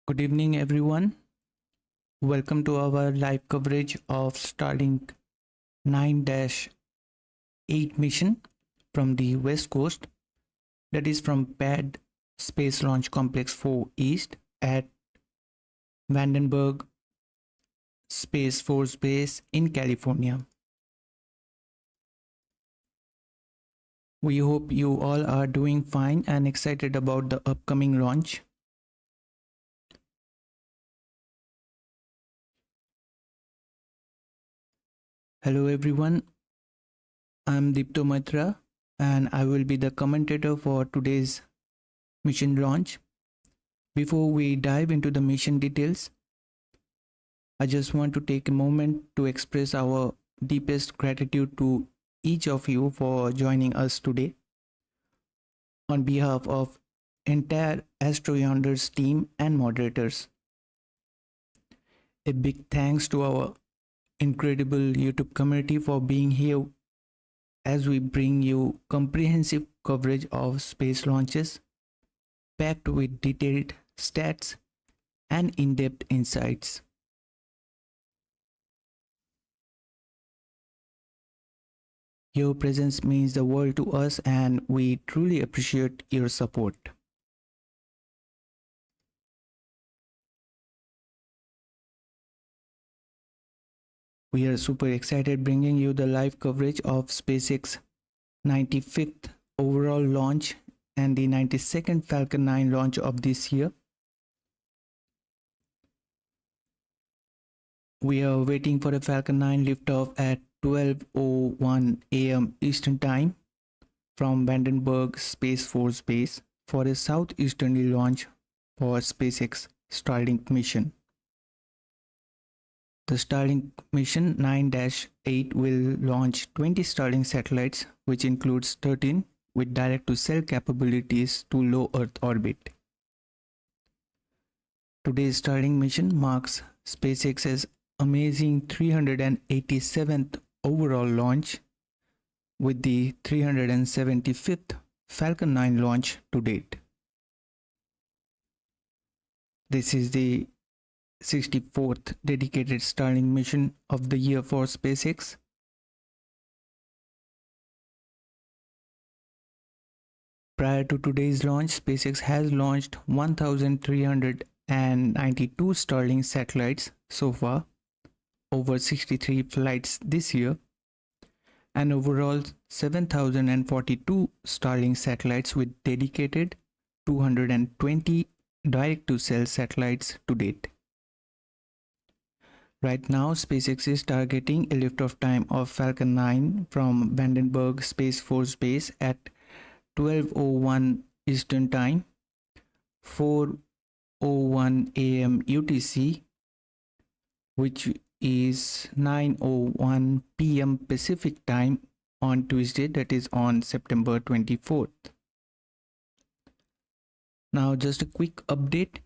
Good evening, everyone. Welcome to our live coverage of Starlink 9-8 mission from the West Coast, that is from Pad Space Launch Complex 4 East at Vandenberg Space Force Base in California. We hope you all are doing fine and excited about the upcoming launch. Hello, everyone. I'm Dipta Maitra and I will be the commentator for today's mission launch. Before we dive into the mission details, I just want to take a moment to express our deepest gratitude to each of you for joining us today. On behalf of entire AstroYonder's team and moderators, a big thanks to our incredible YouTube community for being here as we bring you comprehensive coverage of space launches packed with detailed stats and in-depth insights. Your presence means the world to us and we truly appreciate your support. We are super excited bringing you the live coverage of SpaceX 95th overall launch and the 92nd Falcon 9 launch of this year. We are waiting for a Falcon 9 liftoff at 12:01 a.m. Eastern Time from Vandenberg Space Force Base for a southeasterly launch for SpaceX Starlink mission. The Starlink mission 9-8 will launch 20 Starlink satellites, which includes 13 with direct-to-cell capabilities to low Earth orbit. Today's Starlink mission marks SpaceX's amazing 387th overall launch, with the 375th Falcon 9 launch to date. This is the 64th dedicated Starlink mission of the year for SpaceX. Prior to today's launch, SpaceX has launched 1,392 Starlink satellites so far, over 63 flights this year, and overall 7,042 Starlink satellites with dedicated 220 direct-to-cell satellites to date. Right now, SpaceX is targeting a liftoff time of Falcon 9 from Vandenberg Space Force Base at 12:01 Eastern Time, 4:01 a.m. UTC, which is 9:01 p.m. Pacific Time on Tuesday, that is on September 24th. Now, just a quick update.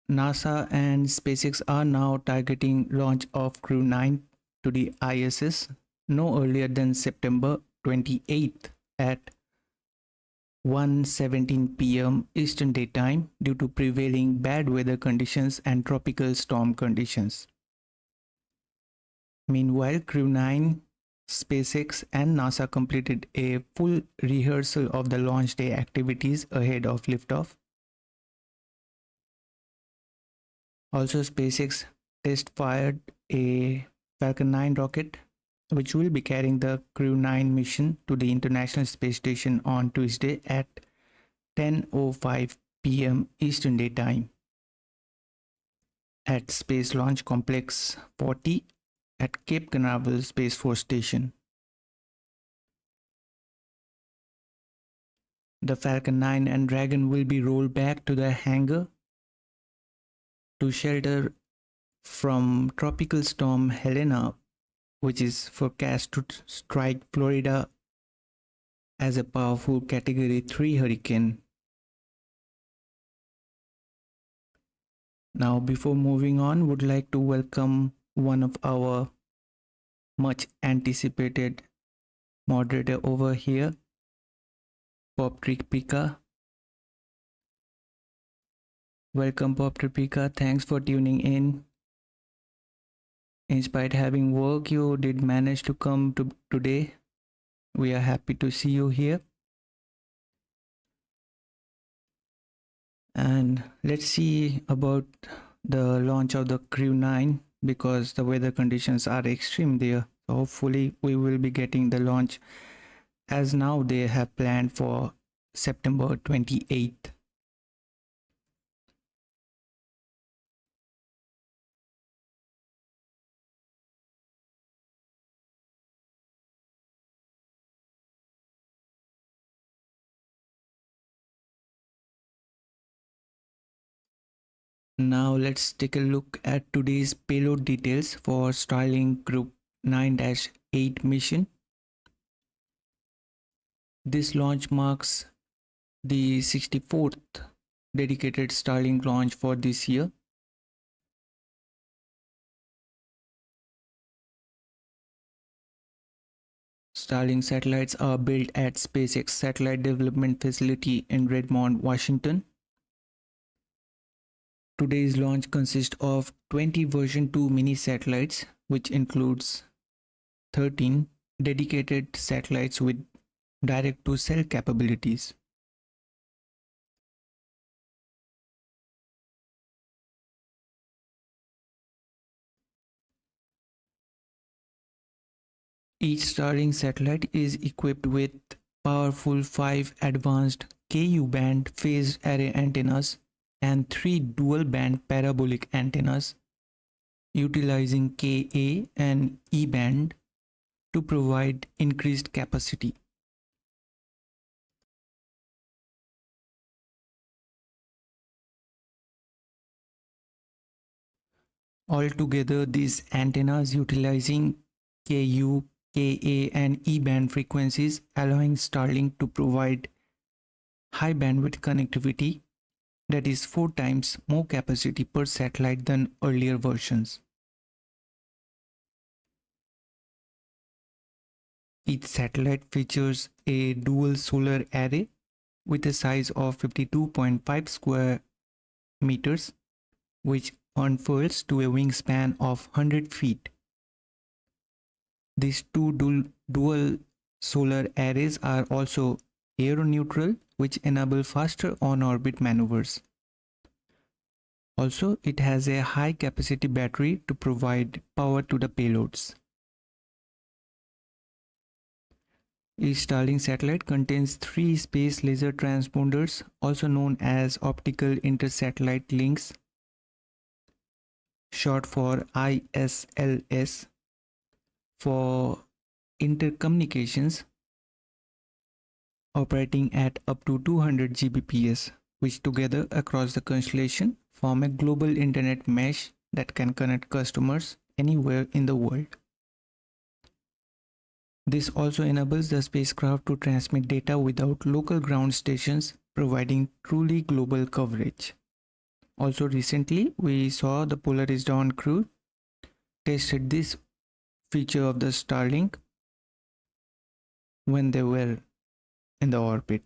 NASA and SpaceX are now targeting launch of Crew 9 to the ISS no earlier than September 28th at 1:17 p.m. Eastern Daytime due to prevailing bad weather conditions and tropical storm conditions. Meanwhile, Crew 9, SpaceX and NASA completed a full rehearsal of the launch day activities ahead of liftoff. Also, SpaceX test-fired a Falcon 9 rocket, which will be carrying the Crew 9 mission to the International Space Station on Tuesday at 10:05 p.m. Eastern Daytime at Space Launch Complex 40 at Cape Canaveral Space Force Station. The Falcon 9 and Dragon will be rolled back to the hangar to shelter from Tropical Storm Helena, which is forecast to strike Florida as a powerful Category 3 hurricane. Now, before moving on, would like to welcome one of our much anticipated moderator over here, Bob Trick Pika. Welcome, Pop Tripika. Thanks for tuning in. In spite having work, you did manage to come to today. We are happy to see you here. And let's see about the launch of the Crew 9 because the weather conditions are extreme there. So hopefully we will be getting the launch as now they have planned for September 28th. Now let's take a look at today's payload details for Starlink Group 9-8 mission. This launch marks the 64th dedicated Starlink launch for this year. Starlink satellites are built at SpaceX Satellite Development Facility in Redmond, Washington. Today's launch consists of 20 version 2 mini satellites, which includes 13 dedicated satellites with direct-to-cell capabilities. Each Starlink satellite is equipped with powerful 5 advanced Ku-band phased array antennas and 3 dual-band parabolic antennas utilizing Ka and E-band to provide increased capacity. Altogether, these antennas utilizing Ku, Ka and E-band frequencies allowing Starlink to provide high bandwidth connectivity that is 4 times more capacity per satellite than earlier versions. Each satellite features a dual solar array with a size of 52.5 square meters, which unfurls to a wingspan of 100 feet. These two dual solar arrays are also aeroneutral, which enable faster on-orbit maneuvers. Also, it has a high-capacity battery to provide power to the payloads. Each Starlink satellite contains 3 space laser transponders, also known as optical intersatellite links, short for ISLS, for intercommunications operating at up to 200 Gbps, which together across the constellation form a global internet mesh that can connect customers anywhere in the world. This also enables the spacecraft to transmit data without local ground stations, providing truly global coverage. Also recently, we saw the Polaris Dawn crew tested this feature of the Starlink when they were in the orbit.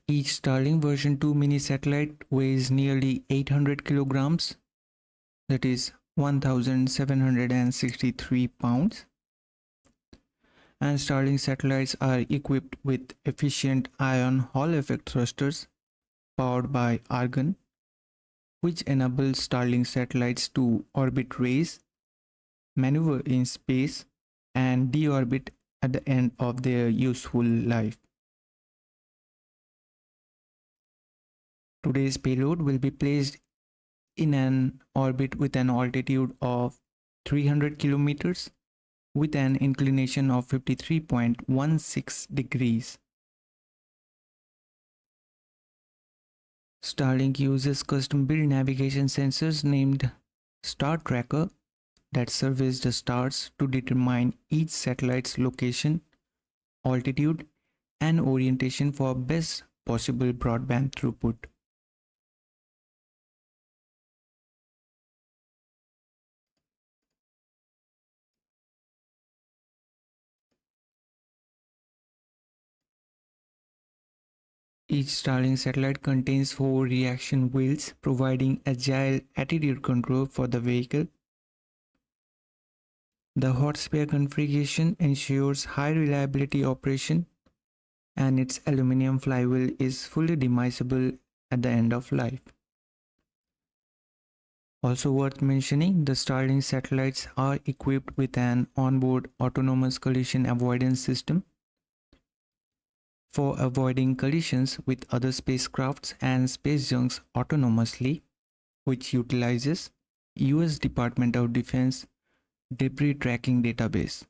Each Starlink version 2 mini satellite weighs nearly 800 kilograms, that is 1,763 pounds. And Starlink satellites are equipped with efficient ion Hall effect thrusters powered by argon, which enables Starlink satellites to orbit raise, maneuver in space, and deorbit at the end of their useful life. Today's payload will be placed in an orbit with an altitude of 300 kilometers with an inclination of 53.16 degrees. Starlink uses custom-built navigation sensors named Star Tracker that surveys the stars to determine each satellite's location, altitude, and orientation for best possible broadband throughput. Each Starlink satellite contains 4 reaction wheels, providing agile attitude control for the vehicle. The hot spare configuration ensures high reliability operation, and its aluminum flywheel is fully demisable at the end of life. Also worth mentioning, the Starlink satellites are equipped with an onboard autonomous collision avoidance system for avoiding collisions with other spacecrafts and space junks autonomously, which utilizes US Department of Defense debris tracking database.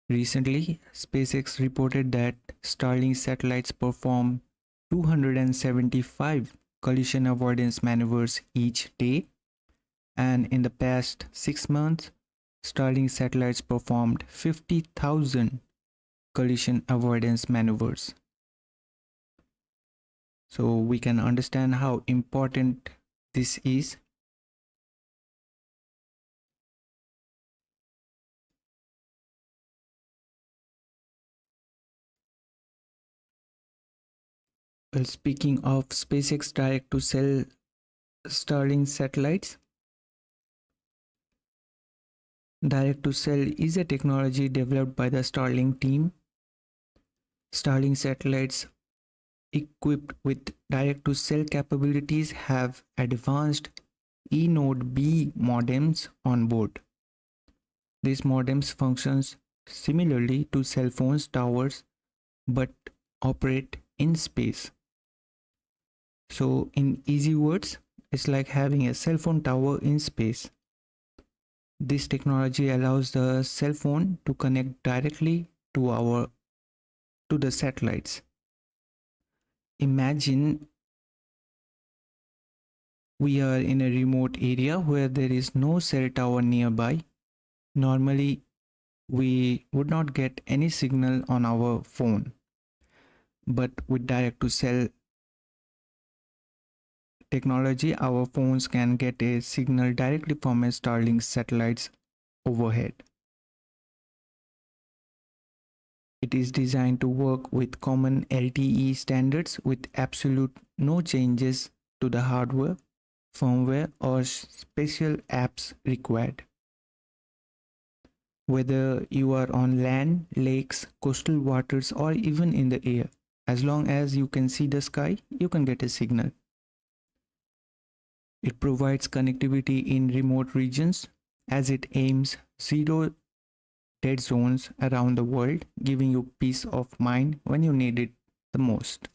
Recently, SpaceX reported that Starlink satellites perform 275 collision avoidance maneuvers each day, and in the past 6 months, Starlink satellites performed 50,000 collision avoidance maneuvers. So we can understand how important this is. Well, speaking of SpaceX direct to cell Starlink satellites, direct to cell is a technology developed by the Starlink team. Starlink satellites equipped with direct to cell capabilities have advanced E-Node B modems on board. These modems functions similarly to cell phones towers but operate in space. So in easy words, it's like having a cell phone tower in space. This technology allows the cell phone to connect directly to the satellites. Imagine we are in a remote area where there is no cell tower nearby. Normally, we would not get any signal on our phone. But with direct to cell technology, our phones can get a signal directly from a Starlink satellites overhead. It is designed to work with common LTE standards with absolute no changes to the hardware, firmware, or special apps required. Whether you are on land, lakes, coastal waters, or even in the air, as long as you can see the sky, you can get a signal. It provides connectivity in remote regions as it aims zero dead zones around the world, giving you peace of mind when you need it the most.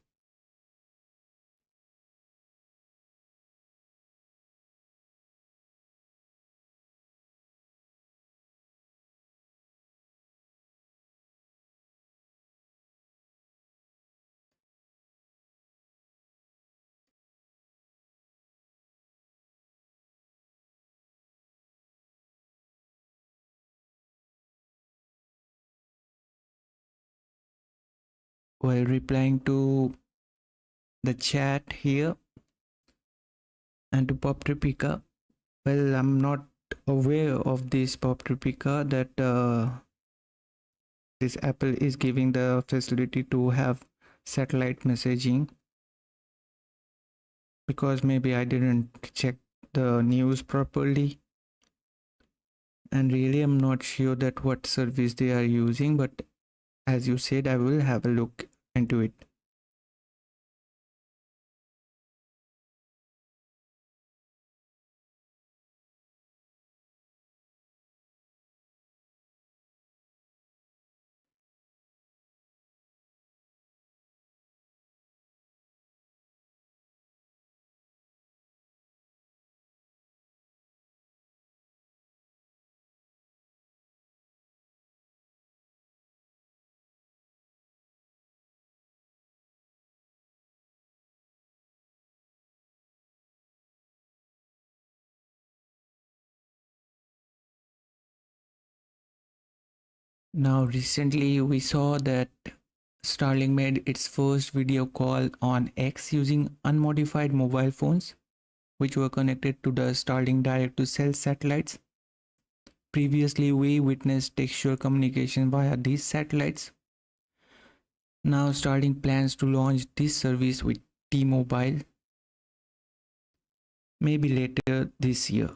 While replying to the chat here and to Pop Tripika, well, I'm not aware of this Pop Tripika that this Apple is giving the facility to have satellite messaging, because maybe I didn't check the news properly, and really I'm not sure that what service they are using, but as you said, I will have a look into it. Now, recently we saw that Starlink made its first video call on X using unmodified mobile phones, which were connected to the Starlink direct to cell satellites. Previously, we witnessed textual communication via these satellites. Now Starlink plans to launch this service with T-Mobile maybe later this year.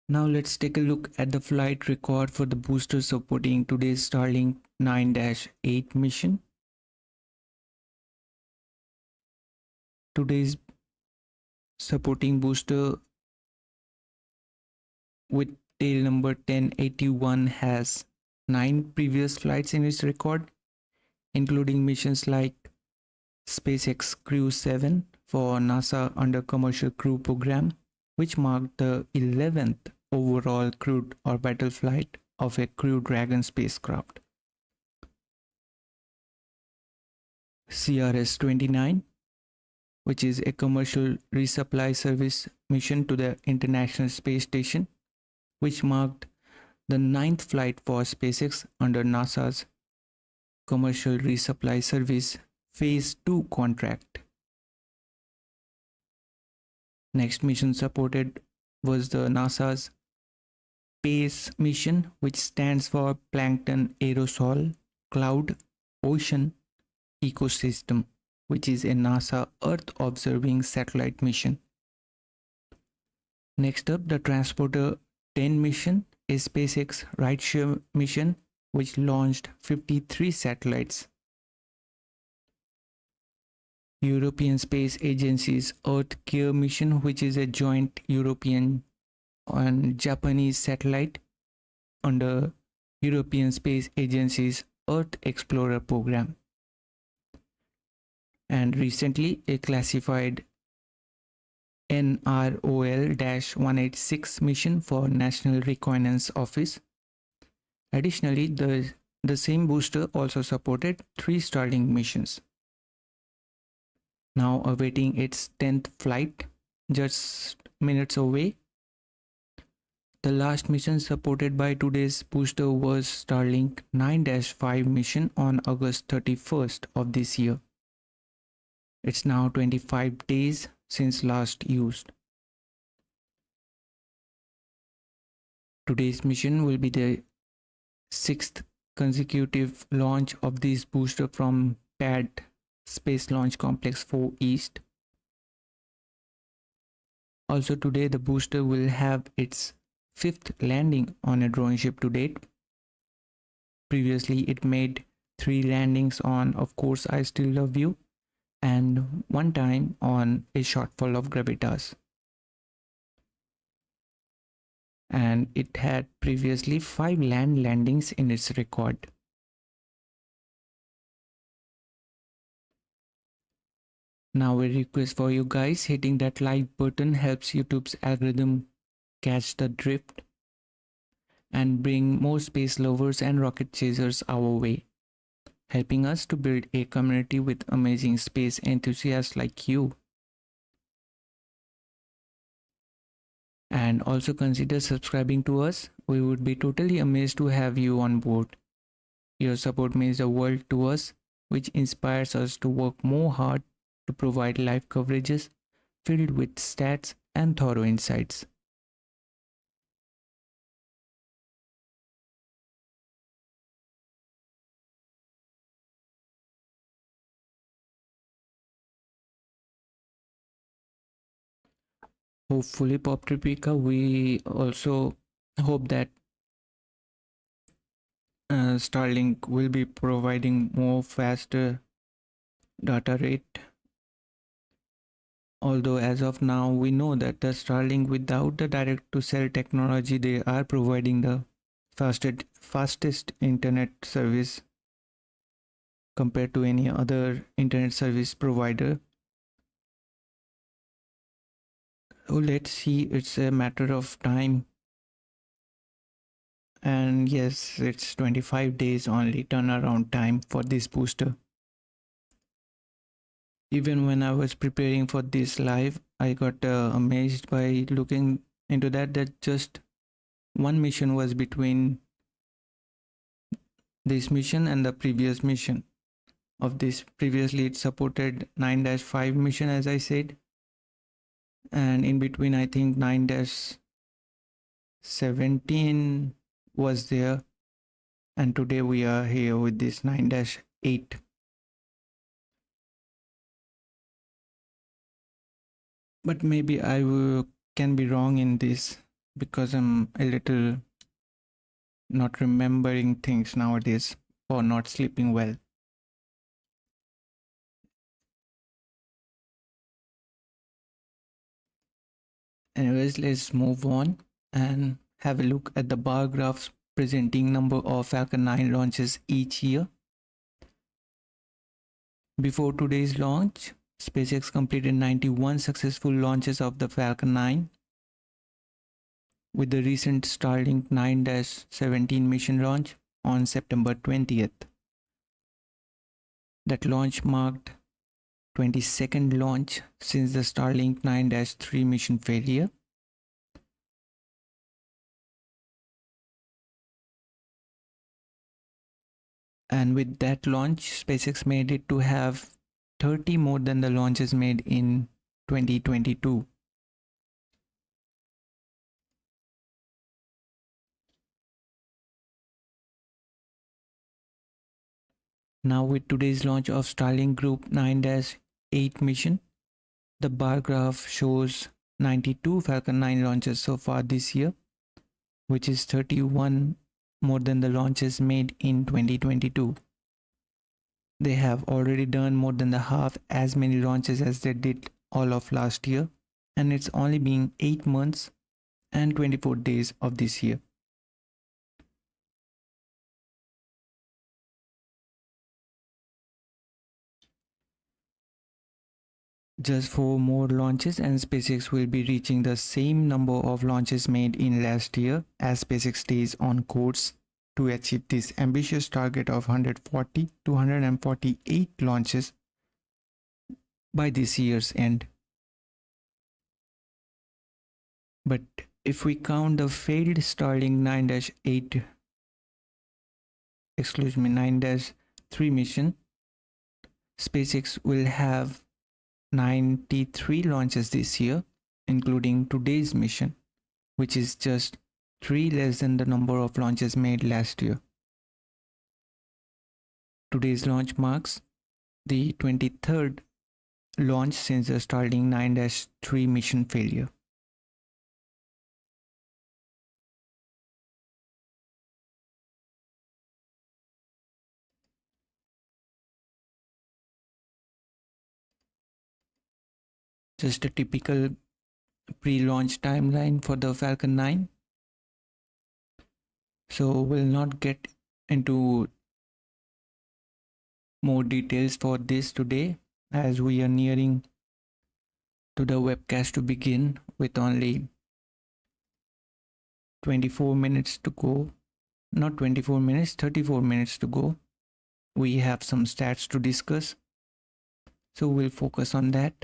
Now let's take a look at the flight record for the booster supporting today's Starlink 9-8 mission. Today's supporting booster with tail number 1081 has 9 previous flights in its record, including missions like SpaceX Crew 7 for NASA under Commercial Crew Program, which marked the 11th overall crewed orbital flight of a Crew Dragon spacecraft. CRS-29, which is a commercial resupply service mission to the International Space Station, which marked the 9th flight for SpaceX under NASA's Commercial Resupply Service Phase 2 contract. Next mission supported was the NASA's PACE mission, which stands for Plankton Aerosol Cloud Ocean Ecosystem, which is a NASA Earth observing satellite mission. Next up, the Transporter 10 mission, a SpaceX rideshare mission which launched 53 satellites. European Space Agency's Earth Care mission, which is a joint European and Japanese satellite under European Space Agency's Earth Explorer program. And recently, a classified NROL-186 mission for National Reconnaissance Office. Additionally, the same booster also supported 3 Starlink missions. Now awaiting its 10th flight, just minutes away. The last mission supported by today's booster was Starlink 9-5 mission on August 31st of this year. It's now 25 days since last used. Today's mission will be the 6th consecutive launch of this booster from Pad Space Launch Complex 4 East. Also today the booster will have its 5th landing on a drone ship to date. Previously it made 3 landings on Of Course I Still Love You and 1 time on a shortfall of Gravitas. And it had previously 5 land landings in its record. Now a request for you guys, hitting that like button helps YouTube's algorithm catch the drift and bring more space lovers and rocket chasers our way, helping us to build a community with amazing space enthusiasts like you. And also consider subscribing to us. We would be totally amazed to have you on board. Your support means the world to us, which inspires us to work more hard to provide live coverages filled with stats and thorough insights. Hopefully, Pop Tripika, we also hope that Starlink will be providing more faster data rate. Although as of now, we know that the Starlink without the direct-to-cell technology, they are providing the fastest internet service compared to any other internet service provider. So let's see, it's a matter of time. And yes, it's 25 days only turnaround time for this booster. Even when I was preparing for this live, I got amazed by looking into that just 1 mission was between this mission and the previous mission of this. Previously it supported 9-5 mission, as I said, and in between I think 9- 17 was there, and today we are here with this 9-8. But maybe can be wrong in this because I'm a little not remembering things nowadays or not sleeping well. Anyways, let's move on and have a look at the bar graphs presenting number of Falcon 9 launches each year. Before today's launch, SpaceX completed 91 successful launches of the Falcon 9, with the recent Starlink 9-17 mission launch on September 20th. That launch marked 22nd launch since the Starlink 9-3 mission failure. And with that launch, SpaceX made it to have 30 more than the launches made in 2022. Now with today's launch of Starlink Group 9-8 mission, the bar graph shows 92 Falcon 9 launches so far this year, which is 31 more than the launches made in 2022. They have already done more than the half as many launches as they did all of last year, and it's only been 8 months and 24 days of this year. Just 4 more launches and SpaceX will be reaching the same number of launches made in last year, as SpaceX stays on course to achieve this ambitious target of 140 to 148 launches by this year's end. But if we count the failed Starlink 9-8 9-3 mission, SpaceX will have 93 launches this year, including today's mission, which is just 3 less than the number of launches made last year. Today's launch marks the 23rd launch since the Starlink 9-3 mission failure. Just a typical pre-launch timeline for the Falcon 9. So we'll not get into more details for this today, as we are nearing to the webcast to begin with only 24 minutes to go. Not 24 minutes, 34 minutes to go. We have some stats to discuss, so we'll focus on that.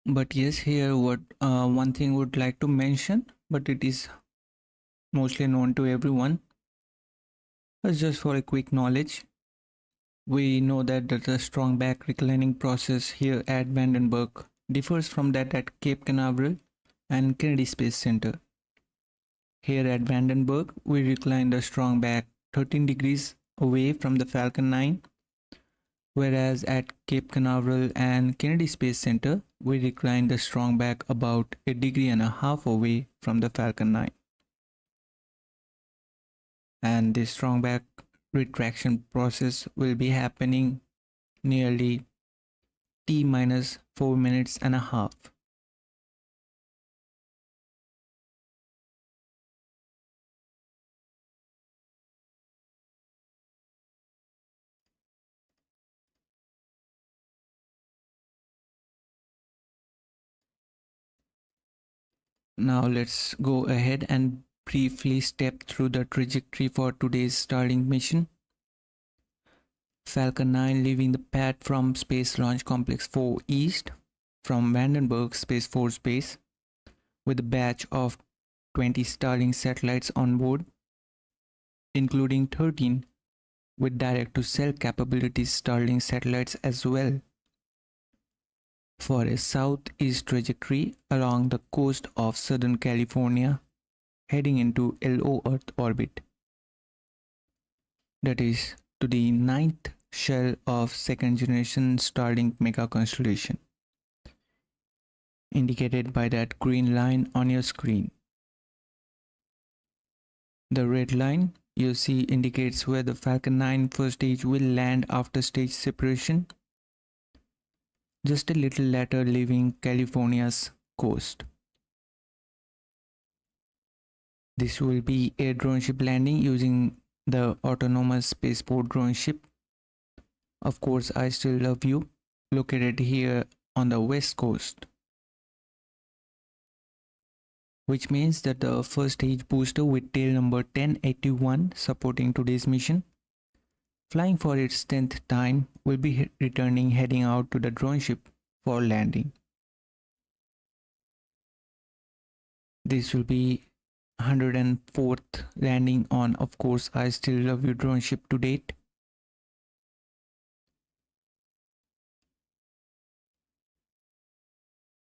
But yes, here what one thing would like to mention, but it is mostly known to everyone. But just for a quick knowledge, we know that the strong back reclining process here at Vandenberg differs from that at Cape Canaveral and Kennedy Space Center. Here at Vandenberg, we recline the strong back 13 degrees away from the Falcon 9, whereas at Cape Canaveral and Kennedy Space Center, we recline the strong back about 1.5 degrees away from the Falcon 9. And this strong back retraction process will be happening nearly T minus 4.5 minutes. Now let's go ahead and briefly step through the trajectory for today's Starlink mission. Falcon 9 leaving the pad from Space Launch Complex 4 East from Vandenberg Space Force Base with a batch of 20 Starlink satellites on board, including 13 with direct-to-cell capabilities Starlink satellites as well, for a southeast trajectory along the coast of Southern California, heading into LO Earth orbit. That is to the ninth shell of second generation Starlink mega constellation, indicated by that green line on your screen. The red line you see indicates where the Falcon 9 first stage will land after stage separation, just a little later leaving California's coast. This will be a droneship landing using the autonomous spaceport droneship. Of course, I Still Love You, located here on the west coast, which means that the first stage booster with tail number 1081 supporting today's mission, flying for its 10th time, will be returning heading out to the droneship for landing. This will be 104th landing on, of course, I Still Love You droneship to date.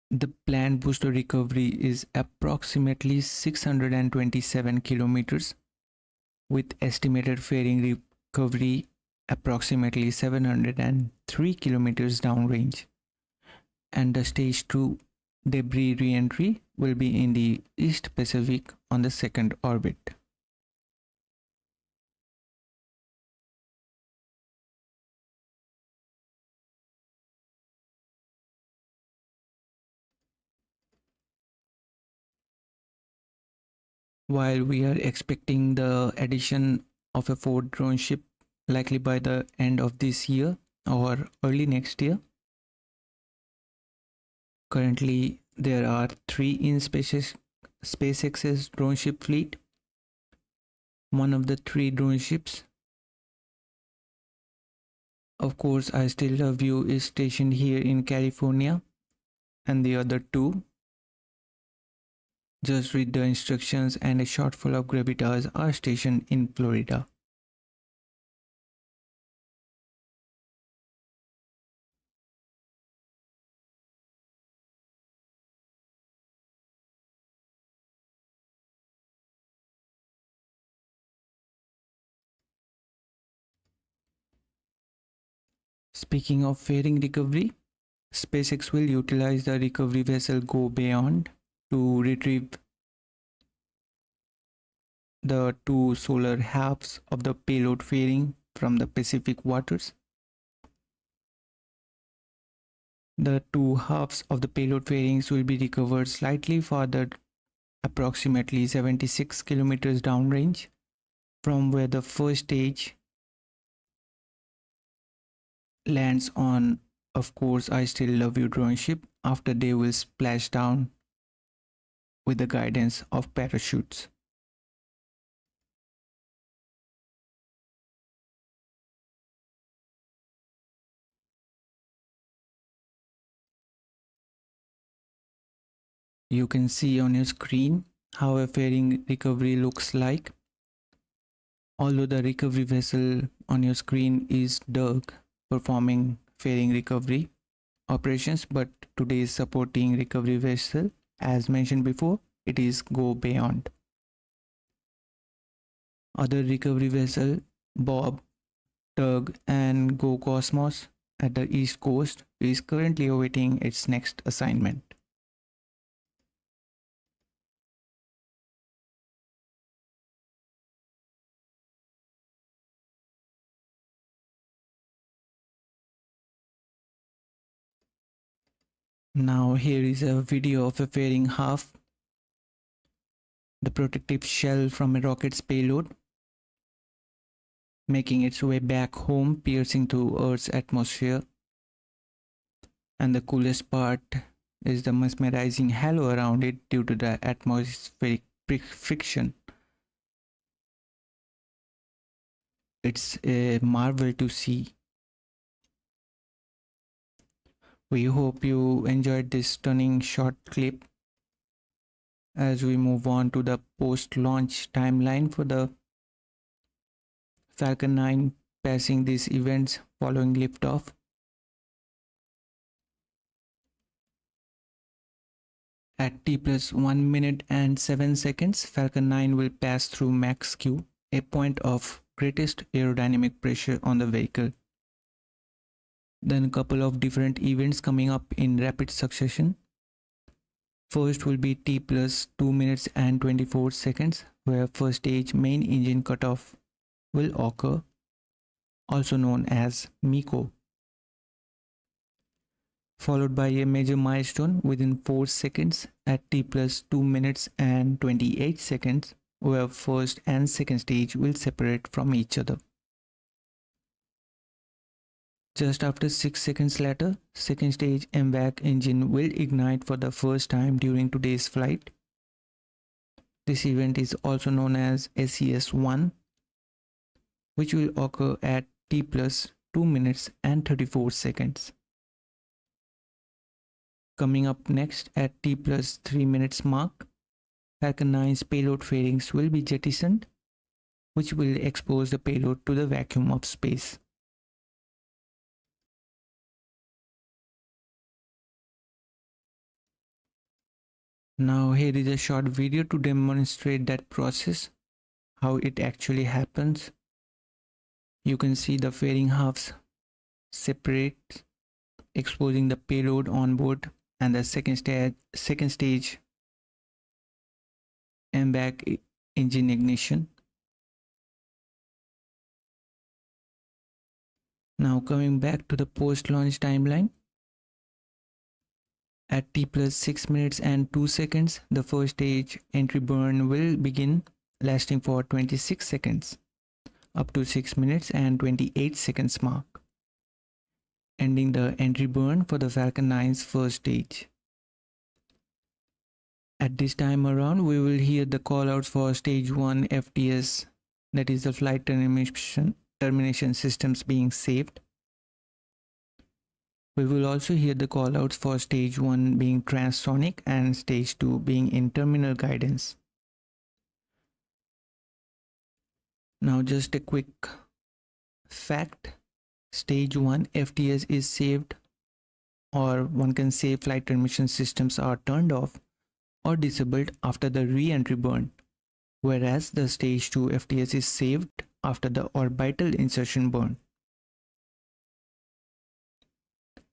The planned booster recovery is approximately 627 kilometers, with estimated fairing recovery approximately 703 kilometers downrange, and the stage 2 debris re-entry will be in the East Pacific on the second orbit. While we are expecting the addition of a fourth drone ship likely by the end of this year or early next year, currently there are 3 in SpaceX's drone ship fleet. One of the 3 drone ships, of course, I Still Love You, is stationed here in California, and the other 2, Just Read the Instructions and a Shotful of Gravitas, are stationed in Florida. Speaking of fairing recovery, SpaceX will utilize the recovery vessel Go Beyond to retrieve the 2 solar halves of the payload fairing from the Pacific waters. The 2 halves of the payload fairings will be recovered slightly farther, approximately 76 kilometers downrange from where the first stage lands on, of course, I Still Love You drone ship, after they will splash down with the guidance of parachutes. You can see on your screen how a fairing recovery looks like. Although the recovery vessel on your screen is Dirk performing fairing recovery operations, but today's supporting recovery vessel, as mentioned before, it is Go Beyond. Other recovery vessel, Bob, Tug and Go Cosmos at the East Coast, is currently awaiting its next assignment. Now here is a video of a fairing half, the protective shell from a rocket's payload, making its way back home, piercing through Earth's atmosphere. And the coolest part is the mesmerizing halo around it due to the atmospheric friction. It's a marvel to see. We hope you enjoyed this stunning short clip. As we move on to the post-launch timeline for the Falcon 9 passing these events following liftoff. At T plus 1 minute and 7 seconds, Falcon 9 will pass through max Q, a point of greatest aerodynamic pressure on the vehicle. Then a couple of different events coming up in rapid succession. First will be T plus 2 minutes and 24 seconds, where first stage main engine cutoff will occur, also known as MECO, followed by a major milestone within 4 seconds at T plus 2 minutes and 28 seconds, where first and second stage will separate from each other. Just after 6 seconds later, second stage MVAC engine will ignite for the first time during today's flight. This event is also known as SES-1, which will occur at T plus 2 minutes and 34 seconds. Coming up next at T plus 3 minutes mark, Falcon 9's payload fairings will be jettisoned, which will expose the payload to the vacuum of space. Now here is a short video to demonstrate that process, how it actually happens. You can see the fairing halves separate, exposing the payload on board, and the second stage MVAC engine ignition. Now coming back to the post-launch timeline. At T plus 6 minutes and 2 seconds, the first stage entry burn will begin, lasting for 26 seconds, up to 6 minutes and 28 seconds mark, ending the entry burn for the Falcon 9's first stage. At this time around, we will hear the callouts for stage 1 FTS, that is the flight termination systems being saved. We will also hear the callouts for stage 1 being transonic and stage 2 being in terminal guidance. Now just a quick fact, stage 1 FTS is saved, or one can say flight termination systems are turned off or disabled after the re-entry burn, whereas the stage 2 FTS is saved after the orbital insertion burn.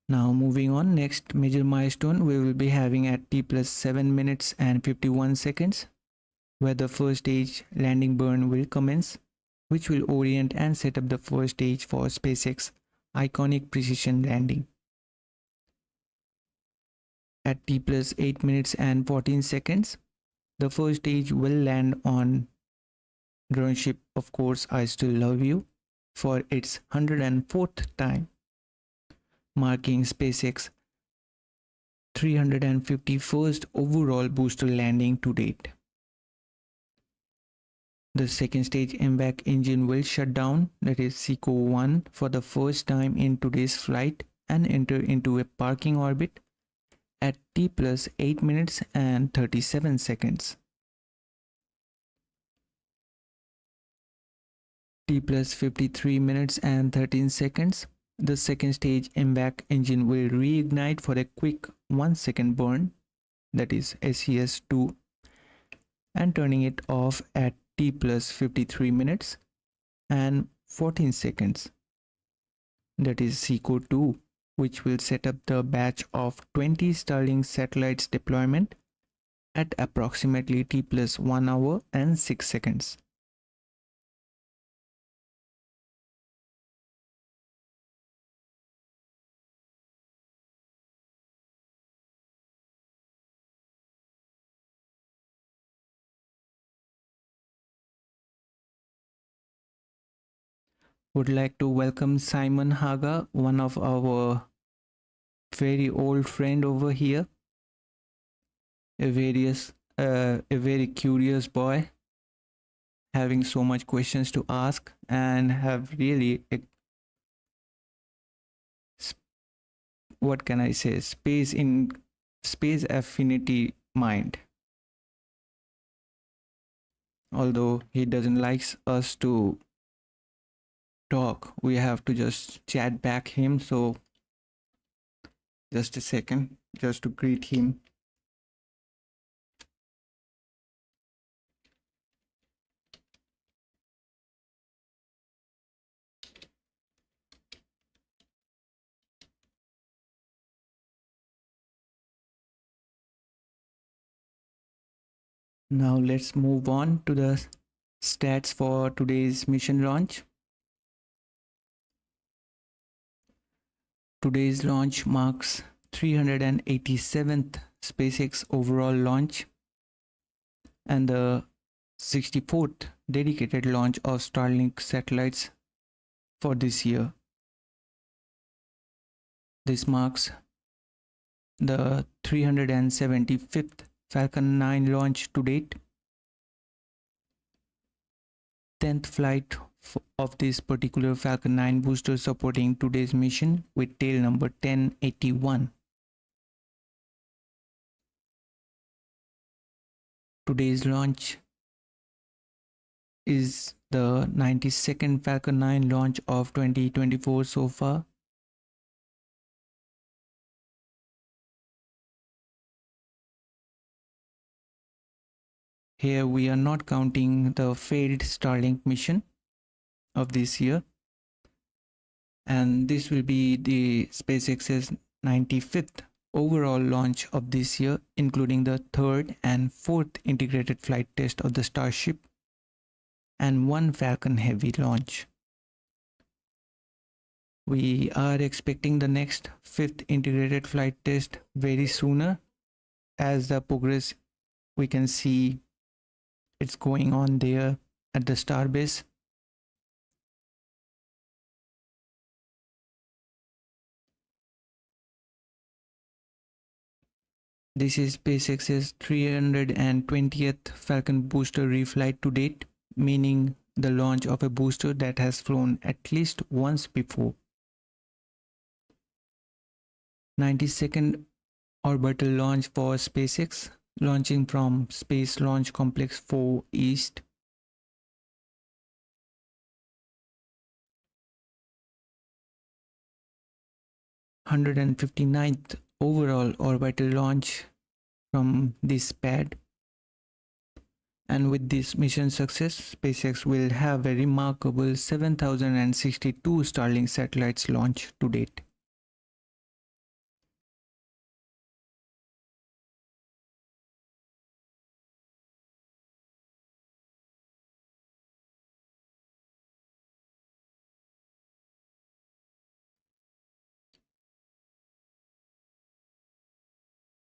Now moving on, next major milestone we will be having at T plus 7 minutes and 51 seconds, where the first stage landing burn will commence, which will orient and set up the first stage for SpaceX iconic precision landing. At T plus 8 minutes and 14 seconds, the first stage will land on droneship, of course I Still Love You, for its 104th time, marking SpaceX 351st overall booster landing to date. The second stage MVAC engine will shut down, that is SECO-1, for the first time in today's flight and enter into a parking orbit at T plus 8 minutes and 37 seconds. T plus 53 minutes and 13 seconds. The second stage MVAC engine will reignite for a quick 1 second burn, that is SES-2, and turning it off at T plus 53 minutes and 14 seconds, that is SECO-2, which will set up the batch of 20 Starlink satellites deployment at approximately T plus 1 hour and 6 seconds. Would like to welcome Simon Haga, one of our very old friend over here. a very curious boy, having so much questions to ask, and have really what can I say, space affinity mind. Although he doesn't like us to talk, we have to just chat back him. So just a second, just to greet him. Now let's move on to the stats for today's mission launch. Today's launch marks 387th SpaceX overall launch and the 64th dedicated launch of Starlink satellites for this year. This marks the 375th Falcon 9 launch to date, 10th flight of this particular Falcon 9 booster supporting today's mission with tail number 1081. Today's launch is the 92nd Falcon 9 launch of 2024 so far. Here we are not counting the failed Starlink mission of this year, and this will be the SpaceX's 95th overall launch of this year, including the third and fourth integrated flight test of the Starship and one Falcon Heavy launch. We are expecting the next fifth integrated flight test very sooner. As the progress we can see it's going on there at the Starbase. This is SpaceX's 320th Falcon booster reflight to date, meaning the launch of a booster that has flown at least once before. 92nd orbital launch for SpaceX, launching from Space Launch Complex 4 East. (159th overall orbital launch from this pad. And with this mission success, SpaceX will have a remarkable 7,062 Starlink satellites launched to date.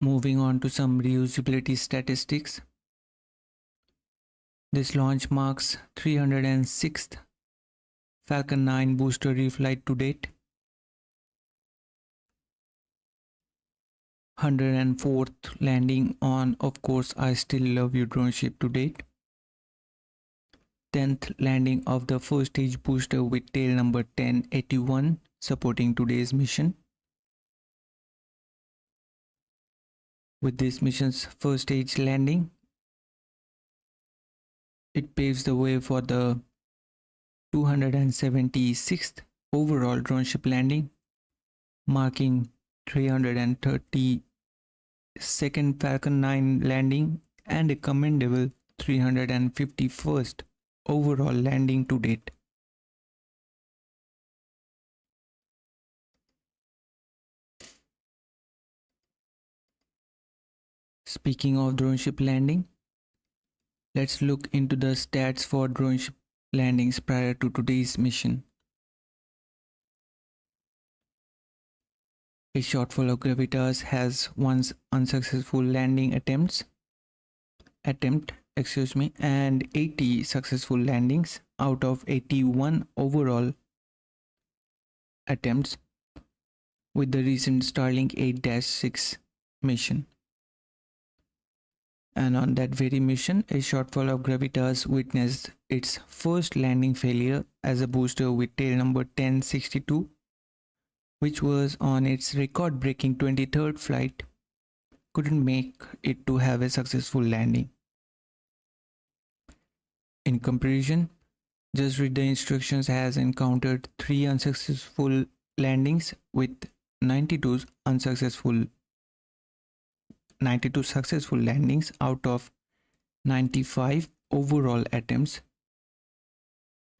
Moving on to some reusability statistics. This launch marks 306th Falcon 9 booster reflight to date, 104th landing on Of Course I Still Love You droneship to date, 10th landing of the first stage booster with tail number 1081 supporting today's mission. With this mission's first stage landing, it paves the way for the 276th overall droneship landing, marking 332nd Falcon 9 landing and a commendable 351st overall landing to date. Speaking of droneship landing, let's look into the stats for droneship landings prior to today's mission. A shortfall of Gravitas has one unsuccessful landing attempt, and 80 successful landings out of 81 overall attempts with the recent Starlink 8-6 mission. And on that very mission, a shortfall of Gravitas witnessed its first landing failure as a booster with tail number 1062, which was on its record-breaking 23rd flight, couldn't make it to have a successful landing. In comparison, Just Read the Instructions has encountered 3 unsuccessful landings with 92 successful landings out of 95 overall attempts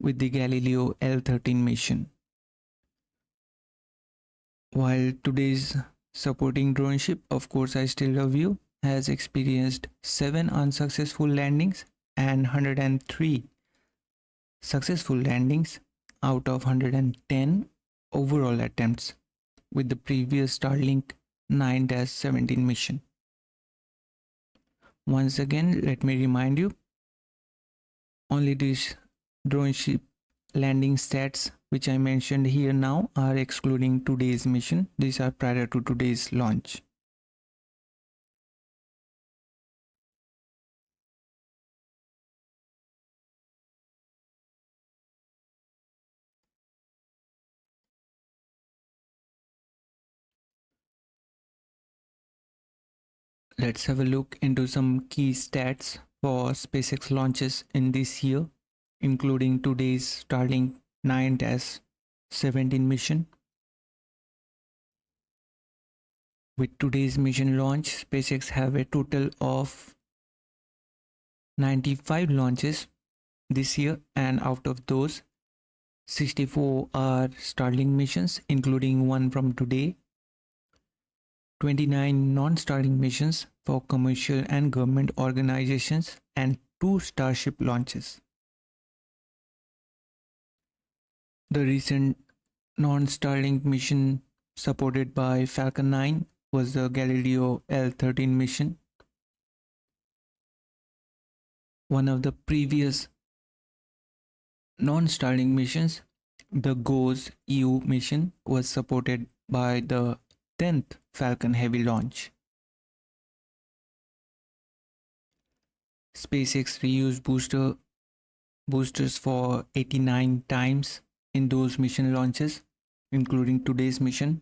with the Galileo L13 mission. While today's supporting drone ship, Of Course I Still Love You, has experienced 7 unsuccessful landings and 103 successful landings out of 110 overall attempts with the previous Starlink 9-17 mission. Once again, let me remind you, only these drone ship landing stats which I mentioned here now are excluding today's mission. These are prior to today's launch. Let's have a look into some key stats for SpaceX launches in this year, including today's Starlink 9-17 mission. With today's mission launch, SpaceX have a total of 95 launches this year, and out of those, 64 are Starlink missions, including one from today, 29 non-Starlink missions for commercial and government organizations, and 2 Starship launches. The recent non-Starlink mission supported by Falcon 9 was the Galileo L13 mission. One of the previous non-Starlink missions, the GOES EU mission, was supported by the 10th Falcon Heavy launch. SpaceX reused boosters for 89 times in those mission launches, including today's mission,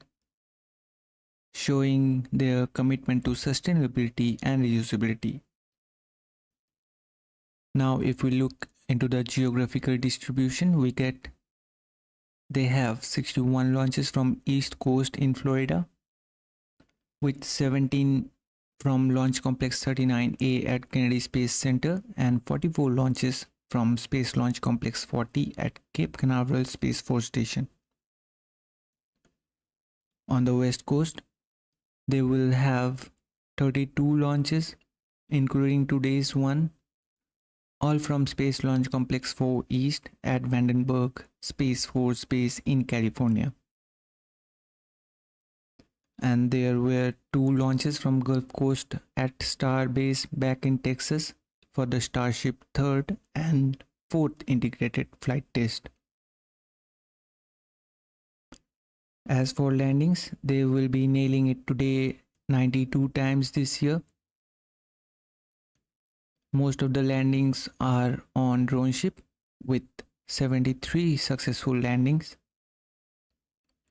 showing their commitment to sustainability and reusability. Now, if we look into the geographical distribution, we get they have 61 launches from East Coast in Florida, with 17 from Launch Complex 39A at Kennedy Space Center and 44 launches from Space Launch Complex 40 at Cape Canaveral Space Force Station. On the West Coast, they will have 32 launches, including today's one, all from Space Launch Complex 4 East at Vandenberg Space Force Base in California. And there were 2 launches from Gulf Coast at Starbase back in Texas for the Starship 3rd and 4th integrated flight test. As for landings, they will be nailing it today 92 times this year. Most of the landings are on drone ship with 73 successful landings.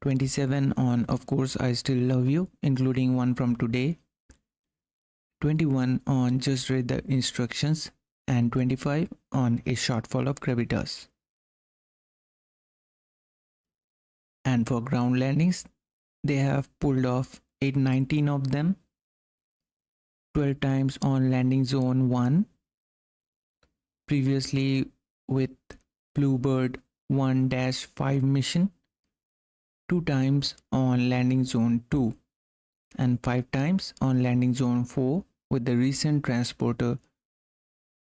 27 on Of Course I Still Love You, including one from today, 21 on Just Read the Instructions, and 25 on A Shortfall of Gravitas. And for ground landings, they have pulled off 819 of them, 12 times on Landing Zone 1, previously with Bluebird 1-5 mission, 2 times on Landing Zone 2, and 5 times on Landing Zone 4 with the recent Transporter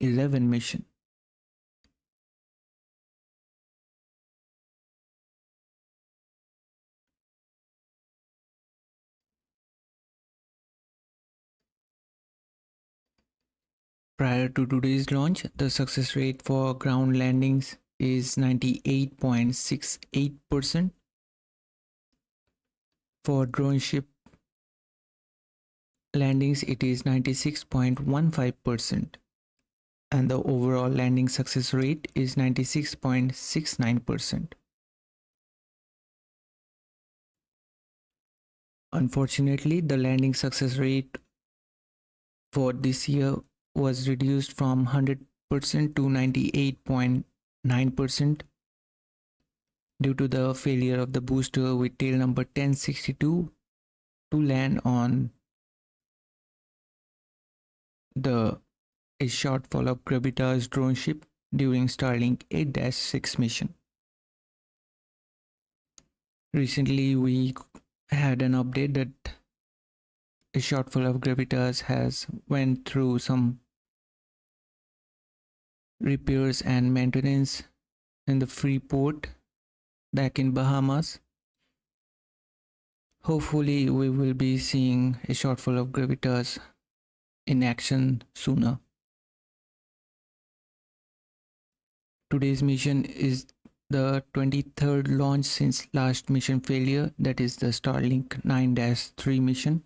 11 mission. Prior to today's launch, the success rate for ground landings is 98.68%. For drone ship, landings it is 96.15%, and the overall landing success rate is 96.69%. Unfortunately, the landing success rate for this year was reduced from 100% to 98.9% due to the failure of the booster with tail number 1062 to land on the a shortfall of Gravitas drone ship during Starlink 8-6 mission. Recently, we had an update that a shortfall of Gravitas has went through some repairs and maintenance in the Freeport back in Bahamas. Hopefully, we will be seeing a shortfall of Gravitas in action sooner. Today's mission is the 23rd launch since last mission failure, that is the Starlink 9-3 mission.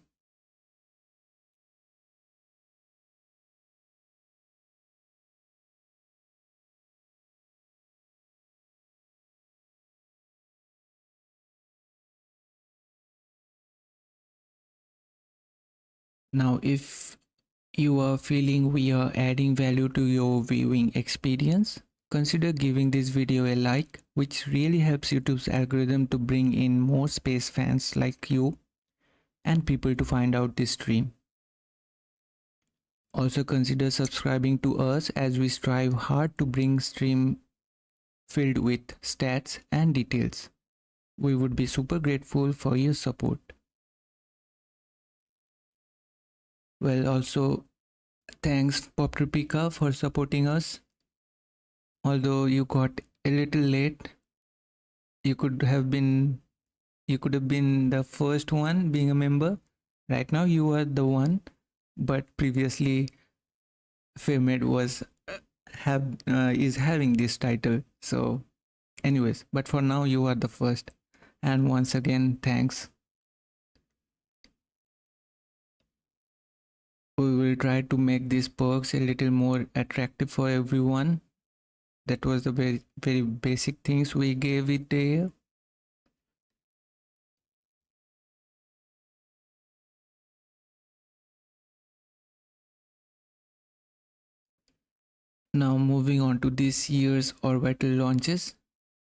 Now, if you are feeling we are adding value to your viewing experience, consider giving this video a like, which really helps YouTube's algorithm to bring in more space fans like you and people to find out this stream. Also consider subscribing to us as we strive hard to bring stream filled with stats and details. We would be super grateful for your support. Well, also thanks Poptripika for supporting us. Although you got a little late, you could have been the first one being a member. Right now you are the one, but previously Famed was is having this title. So anyways, but for now you are the first. And once again, thanks. We will try to make these perks a little more attractive for everyone. That was the very basic things we gave it there. Now moving on to this year's orbital launches,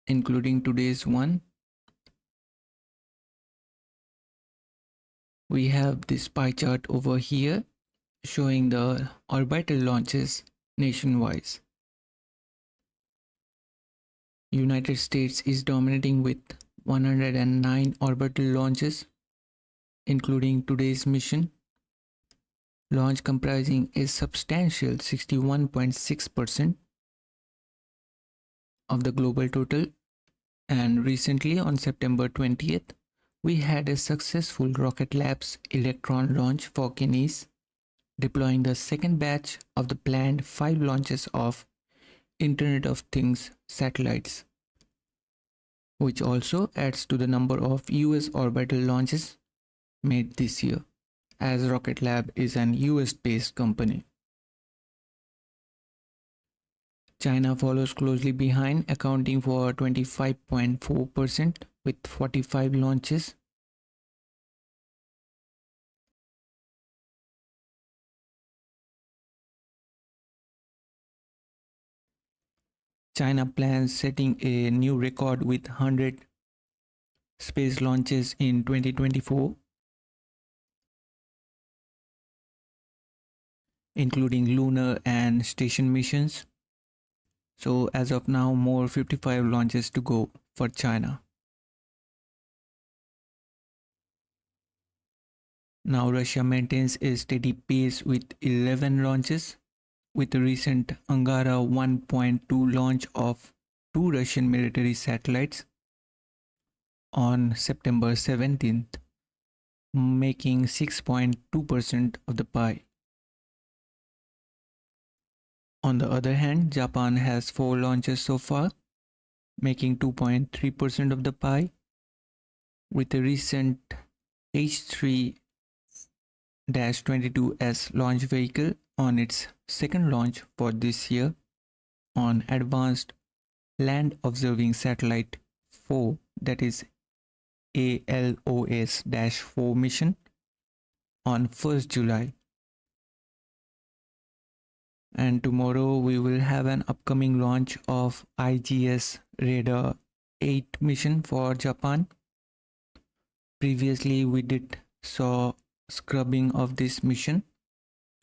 including today's one. We have this pie chart over here showing the orbital launches nationwide. United States is dominating with 109 orbital launches, including today's mission. Launch comprising a substantial 61.6% of the global total. And recently on September 20th, we had a successful Rocket Lab's Electron launch for Guineas, deploying the second batch of the planned 5 launches of Internet of Things satellites, which also adds to the number of US orbital launches made this year, as Rocket Lab is an US-based company. China follows closely behind, accounting for 25.4% with 45 launches. China plans setting a new record with 100 space launches in 2024, including lunar and station missions. So as of now, more 55 launches to go for China. Now Russia maintains a steady pace with 11 launches, with the recent Angara 1.2 launch of 2 Russian military satellites on September 17th, making 6.2% of the pie. On the other hand, Japan has 4 launches so far, making 2.3% of the pie, with the recent H3 22S launch vehicle on its second launch for this year on Advanced Land Observing Satellite 4, that is ALOS-4 mission on 1st July. And tomorrow we will have an upcoming launch of IGS Radar 8 mission for Japan. Previously we did saw scrubbing of this mission.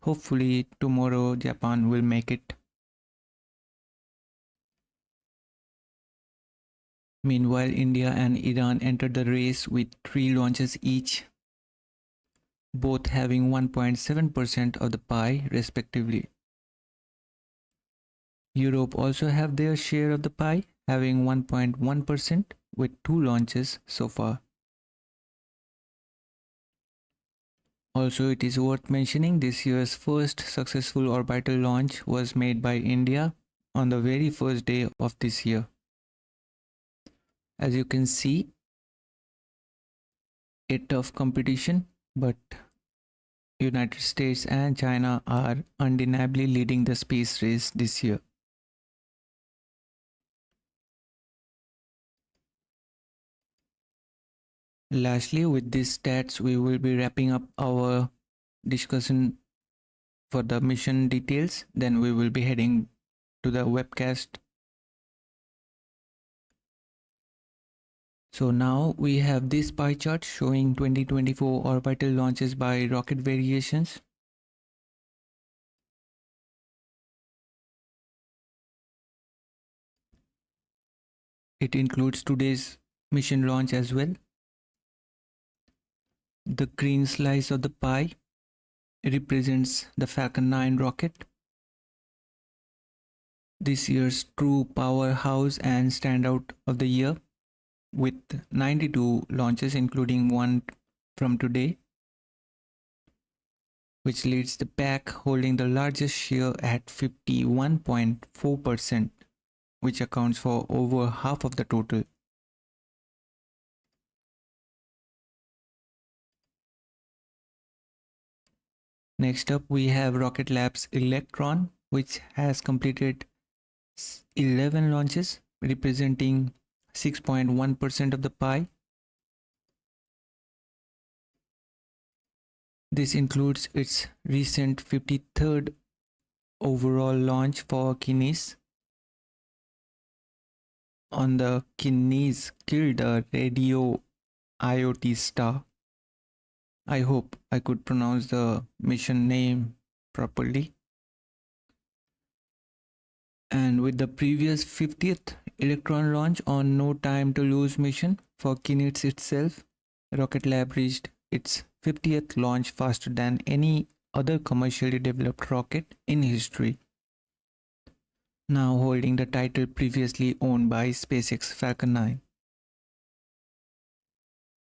Hopefully tomorrow Japan will make it. Meanwhile, India and Iran entered the race with 3 launches each, both having 1.7% of the pie respectively. Europe also have their share of the pie, having 1.1% with 2 launches so far. Also, it is worth mentioning this year's first successful orbital launch was made by India on the very first day of this year. As you can see, a tough competition, but United States and China are undeniably leading the space race this year. Lastly, with these stats, we will be wrapping up our discussion for the mission details. Then we will be heading to the webcast. So now we have this pie chart showing 2024 orbital launches by rocket variations. It includes today's mission launch as well. The green slice of the pie represents the Falcon 9 rocket, this year's true powerhouse and standout of the year, with 92 launches including one from today, which leads the pack, holding the largest share at 51.4%, which accounts for over half of the total. Next up we have Rocket Lab's Electron, which has completed 11 launches, representing 6.1% of the pie. This includes its recent 53rd overall launch for Kinesis. On the Kinesis killed a radio IoT star. I hope I could pronounce the mission name properly. And with the previous 50th Electron launch on No Time to Lose mission for Kinesis itself, Rocket Lab reached its 50th launch faster than any other commercially developed rocket in history, now holding the title previously owned by SpaceX Falcon 9.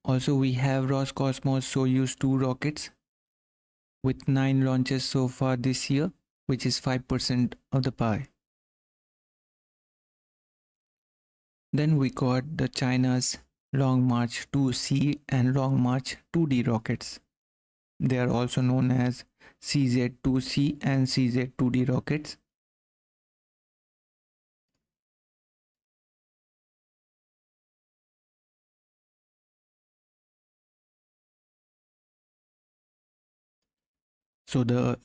Also, we have Roscosmos Soyuz 2 rockets with 9 launches so far this year, which is 5% of the pie. Then we got the China's Long March 2C and Long March 2D rockets. They are also known as CZ2C and CZ2D rockets. So the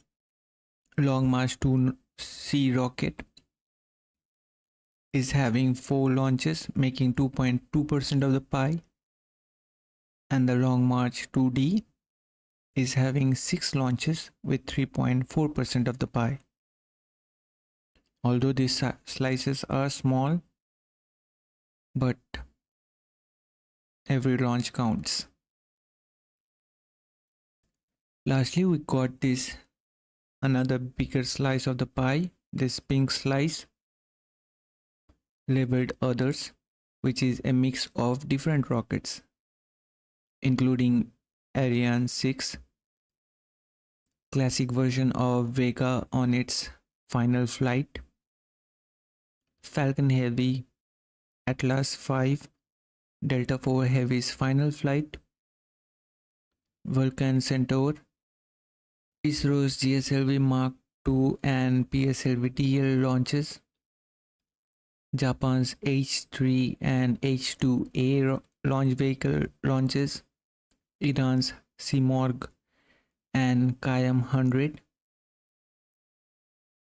Long March 2C rocket is having 4 launches, making 2.2% of the pie, and the Long March 2D is having 6 launches with 3.4% of the pie. Although these slices are small, but every launch counts. Lastly, we got this another bigger slice of the pie, this pink slice labeled Others, which is a mix of different rockets, including Ariane 6, classic version of Vega on its final flight, Falcon Heavy, Atlas 5, Delta IV Heavy's final flight, Vulcan Centaur, ISRO's GSLV Mark II and PSLV TL launches, Japan's H3 and H2A launch vehicle launches, Iran's Simorgh and Kayam 100.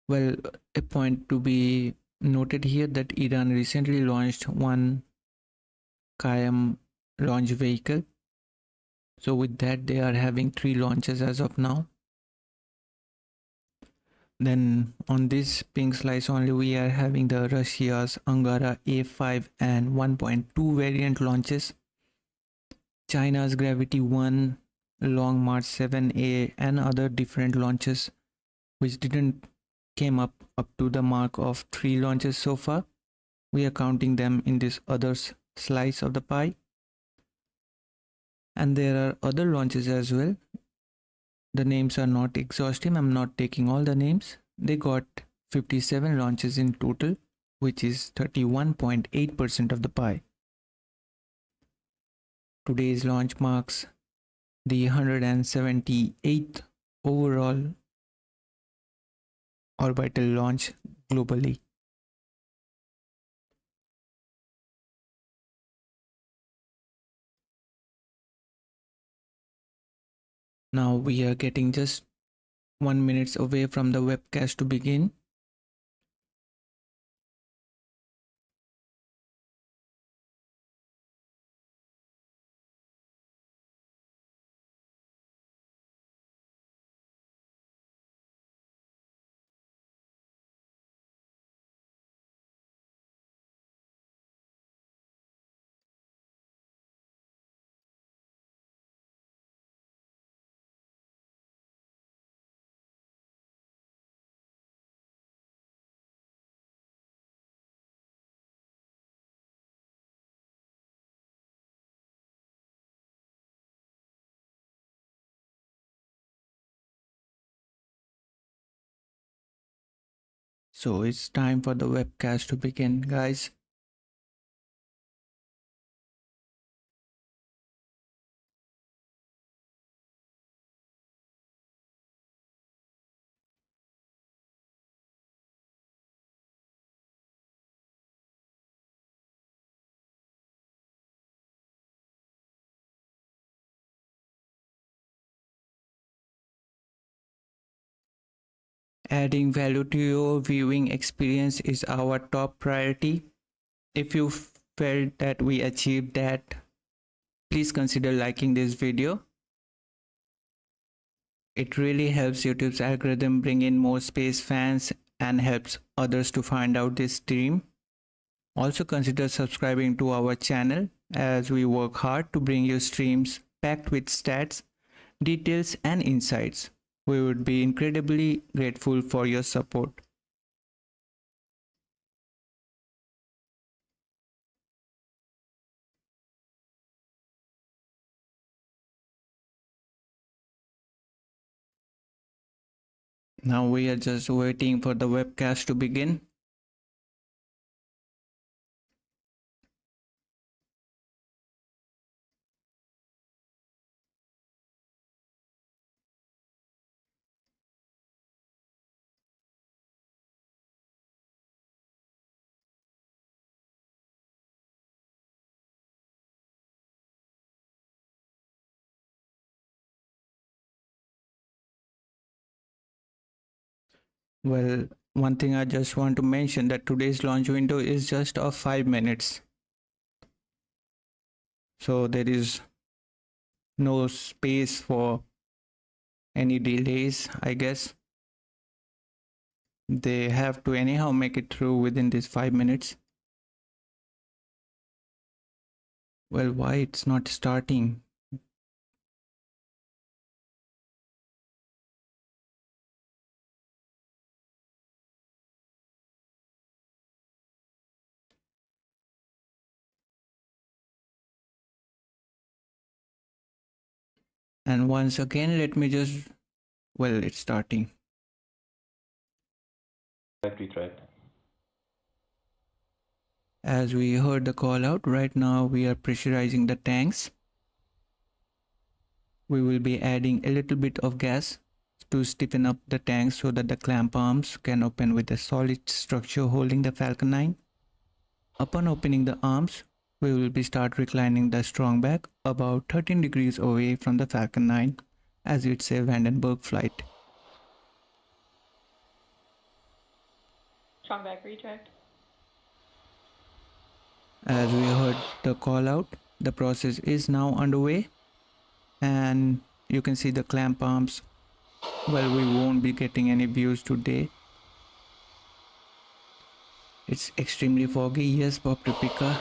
Well, a point to be noted here that Iran recently launched one Kayam launch vehicle. So with that, they are having 3 launches as of now. Then on this pink slice only, we are having the Russia's Angara A5 and 1.2 variant launches, China's Gravity 1, Long March 7A and other different launches which didn't came up to the mark of 3 launches so far. We are counting them in this other slice of the pie. And there are other launches as well. The names are not exhaustive. I'm not taking all the names. They got 57 launches in total, which is 31.8% of the pie. Today's launch marks the 178th overall orbital launch globally. Now we are getting just 1 minute away from the webcast to begin. So it's time for the webcast to begin, guys. Adding value to your viewing experience is our top priority. If you felt that we achieved that, please consider liking this video. It really helps YouTube's algorithm bring in more space fans and helps others to find out this stream. Also consider subscribing to our channel as we work hard to bring you streams packed with stats, details and insights. We would be incredibly grateful for your support. Now we are just waiting for the webcast to begin. Well, one thing I just want to mention that today's launch window is just of 5 minutes. So there is no space for any delays, I guess. They have to anyhow make it through within these 5 minutes. Well, why it's not starting? And once again, let me just, well, it's starting. Right. As we heard the call out, right now we are pressurizing the tanks. We will be adding a little bit of gas to stiffen up the tank so that the clamp arms can open with a solid structure holding the Falcon 9. Upon opening the arms, we will be start reclining the strong back about 13 degrees away from the Falcon 9 as it's a Vandenberg flight. Strong back retract. As we heard the call out, the process is now underway and you can see the clamp arms. Well, we won't be getting any views today. It's extremely foggy, yes, Bob Replica.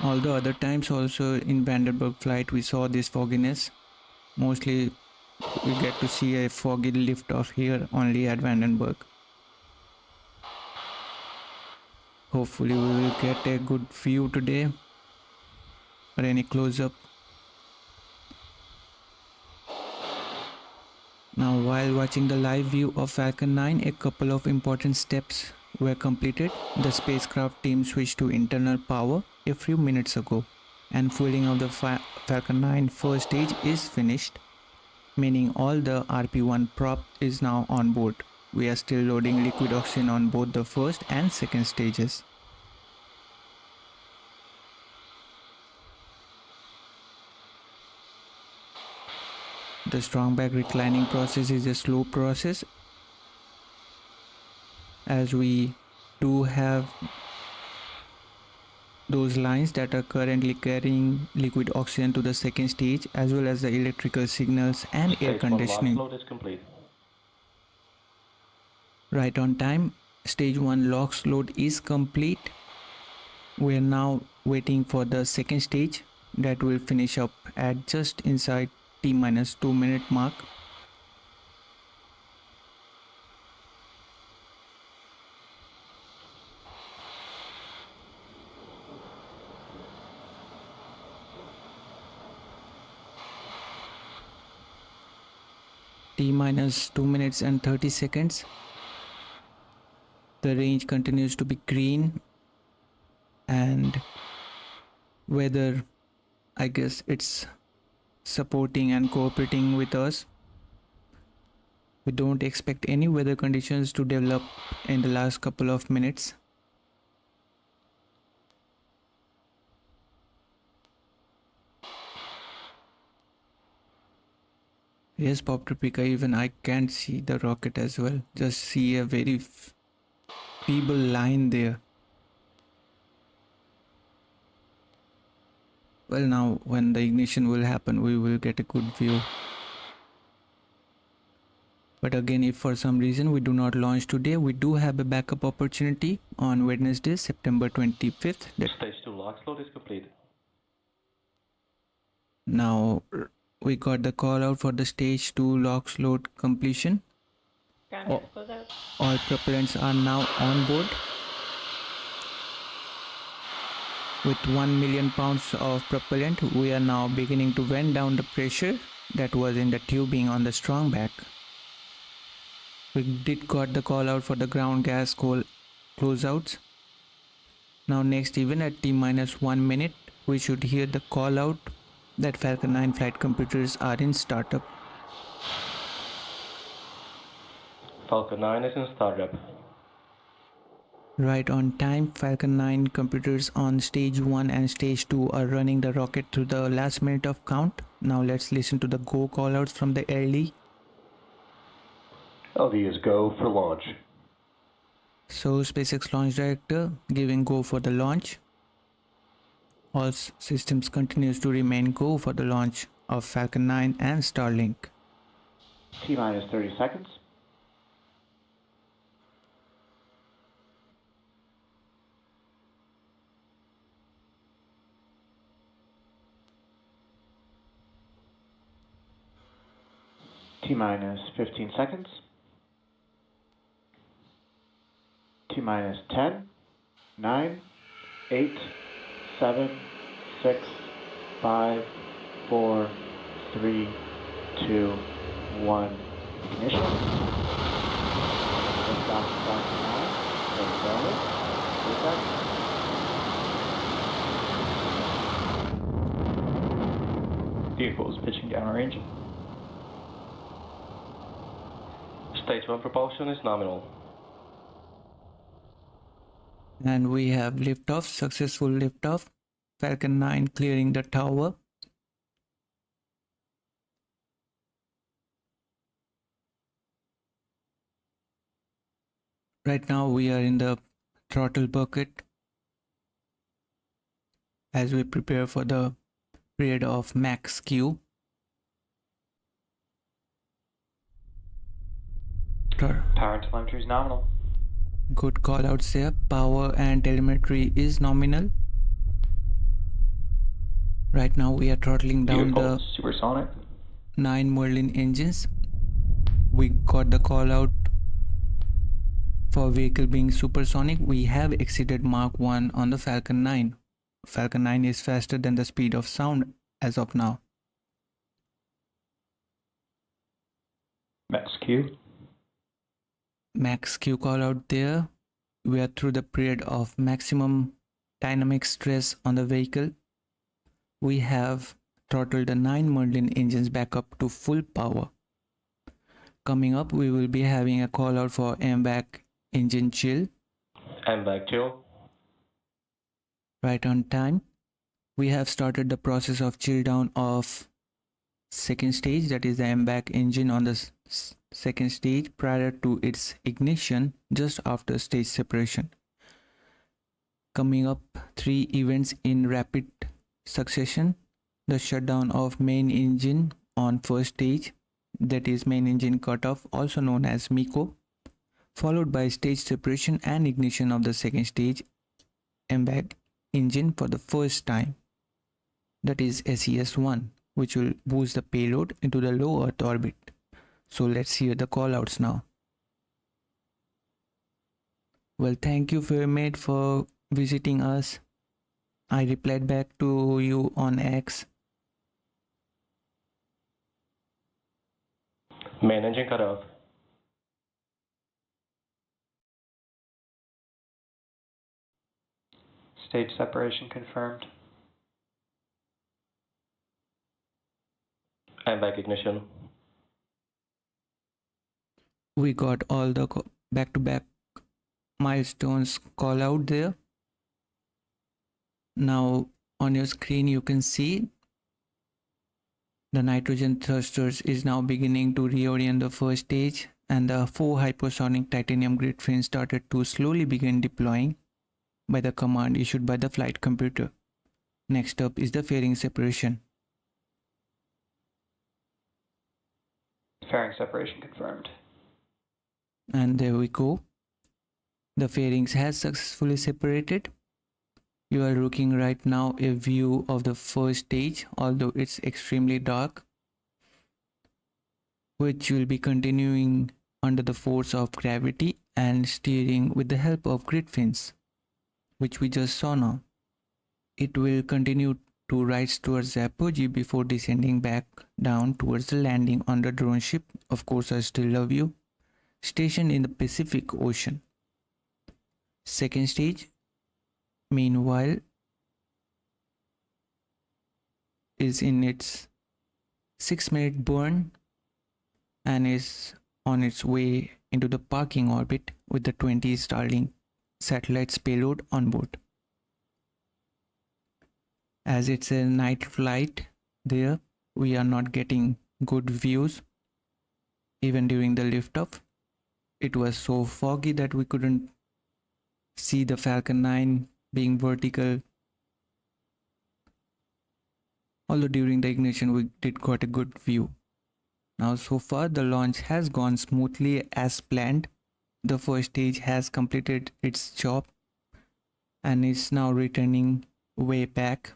Although other times also in Vandenberg flight we saw this fogginess. Mostly we get to see a foggy liftoff here only at Vandenberg. Hopefully we will get a good view today or any close-up. Now while watching the live view of Falcon 9, a couple of important steps were completed. The spacecraft team switched to internal power a few minutes ago and fueling of the Falcon 9 first stage is finished, meaning all the RP-1 prop is now on board. We are still loading liquid oxygen on both the first and second stages. The strong back reclining process is a slow process as we do have those lines that are currently carrying liquid oxygen to the second stage as well as the electrical signals and air conditioning. Load is complete. Right on time. Stage 1 LOX load is complete. We are now waiting for the second stage that will finish up at just inside T-2 minute mark. T-2 minutes and 30 seconds. The range continues to be green and weather, I guess it's supporting and cooperating with us. We don't expect any weather conditions to develop in the last couple of minutes. Yes, Pop Tropica, even I can't see the rocket as well. Just see a very feeble line there. Well, now when the ignition will happen, we will get a good view. But again, if for some reason we do not launch today, we do have a backup opportunity on Wednesday, September 25th. Stage 2 LOX load is complete. Now we got the call out for the stage 2 LOX load completion. All propellants are now on board. With 1 million pounds of propellant, we are now beginning to vent down the pressure that was in the tubing on the strong back. We did got the call out for the ground gas closeouts. Now next, even at T-1 minute, we should hear the call out that Falcon 9 flight computers are in startup. Falcon 9 is in startup. Right on time, Falcon 9 computers on stage 1 and stage 2 are running the rocket through the last minute of count. Now let's listen to the go callouts from the LD. LD is go for launch. So SpaceX launch director giving go for the launch. All systems continues to remain go for the launch of Falcon 9 and Starlink. T-minus 30 seconds. T-minus 15 seconds. T-minus 10, 9, 8, 7, 6, 5, 4, 3, 2, 1. Ignition. Liftoff Falcon 9. Vehicles pitching downrange. Stage 1 propulsion is nominal. And we have liftoff, successful liftoff. Falcon 9 clearing the tower. Right now we are in the throttle bucket as we prepare for the period of max Q. Power and telemetry is nominal. Good call outs there. Power and telemetry is nominal. Right now we are throttling down the supersonic. 9 Merlin engines. We got the call out for vehicle being supersonic. We have exceeded Mach 1 on the Falcon 9. Falcon 9 is faster than the speed of sound as of now. Max Q. Max Q call out there. We are through the period of maximum dynamic stress on the vehicle. We have throttled the 9 Merlin engines back up to full power. Coming up, we will be having a call out for MVAC engine chill. MVAC chill. Right on time. We have started the process of chill down of second stage, that is the MVAC engine on the second stage prior to its ignition just after stage separation. Coming up, 3 events in rapid succession. The shutdown of main engine on first stage, that is main engine cutoff, also known as MECO, followed by stage separation and ignition of the second stage MVAC engine for the first time, that is SES-1, which will boost the payload into the low Earth orbit. So let's hear the callouts now. Well, thank you Fairmate for visiting us. I replied back to you on X. Main engine cut off. Stage separation confirmed. MVAC ignition. We got all the back-to-back milestones call out there. Now on your screen you can see the nitrogen thrusters is now beginning to reorient the first stage, and the 4 hypersonic titanium grid fins started to slowly begin deploying by the command issued by the flight computer. Next up is the fairing separation. Fairing separation confirmed. And there we go. The fairings has successfully separated. You are looking right now a view of the first stage, although it's extremely dark, which will be continuing under the force of gravity and steering with the help of grid fins, which we just saw now. It will continue to rise towards the apogee before descending back down towards the landing on the drone ship, of course I still love you, stationed in the Pacific Ocean. Second stage, meanwhile, is in its 6-minute burn and is on its way into the parking orbit with the 20 Starlink satellites payload on board. As it's a night flight there, we are not getting good views even during the liftoff. It was so foggy that we couldn't see the Falcon 9 being vertical. Although during the ignition we did got a good view. Now so far the launch has gone smoothly as planned. The first stage has completed its job and is now returning way back.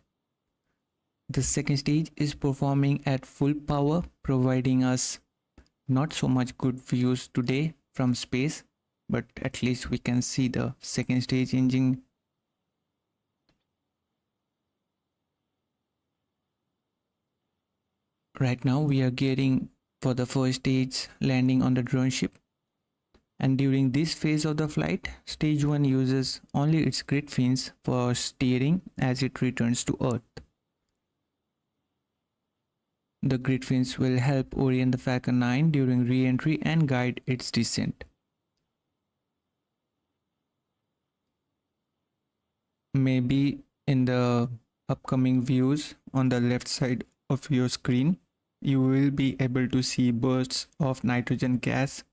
The second stage is performing at full power, providing us not so much good views today from space, but at least we can see the second stage engine. Right now we are gearing for the first stage landing on the drone ship, and during this phase of the flight, stage 1 uses only its grid fins for steering as it returns to Earth. The grid fins will help orient the Falcon 9 during re-entry and guide its descent. Maybe in the upcoming views on the left side of your screen, you will be able to see bursts of nitrogen gas,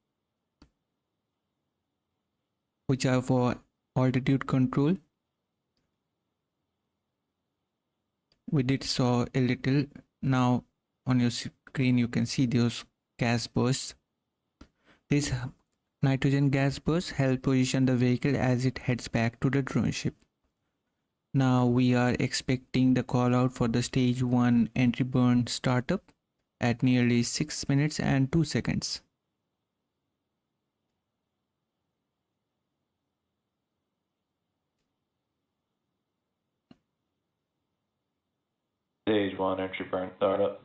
which are for altitude control. We did saw a little. Now on your screen you can see those gas bursts. This nitrogen gas bursts help position the vehicle as it heads back to the drone ship. Now we are expecting the call out for the stage 1 entry burn startup at nearly 6 minutes and 2 seconds. Stage 1 entry burn startup.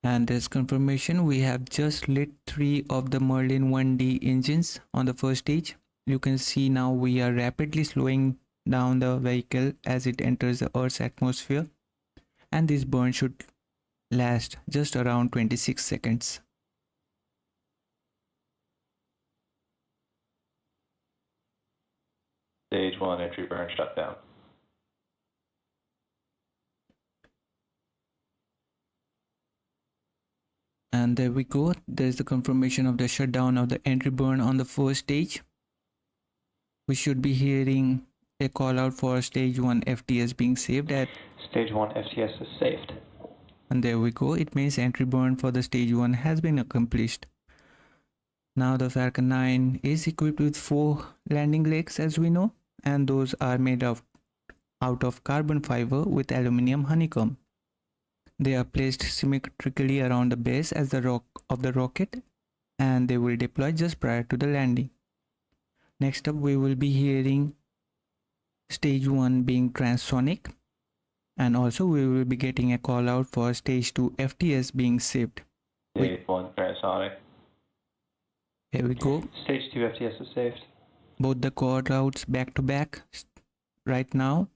And there's confirmation, we have just lit 3 of the Merlin 1D engines on the first stage. You can see now we are rapidly slowing down the vehicle as it enters the Earth's atmosphere, and this burn should last just around 26 seconds. Stage 1 entry burn shutdown. And there we go. There's the confirmation of the shutdown of the entry burn on the first stage. We should be hearing a call out for stage 1 FTS being saved at Stage 1 FTS is saved. and there we go. It means entry burn for the stage 1 has been accomplished. Now the Falcon 9 is equipped with 4 landing legs, as we know, and those are made out of carbon fiber with aluminum honeycomb. They are placed symmetrically around the base as the rocket, and they will deploy just prior to the landing. Next up, we will be hearing stage 1 being transonic, and also we will be getting a call out for stage 2 FTS being saved. Stage 1 transonic. Here we go. Stage 2 FTS is saved. Both the call outs back to back right now.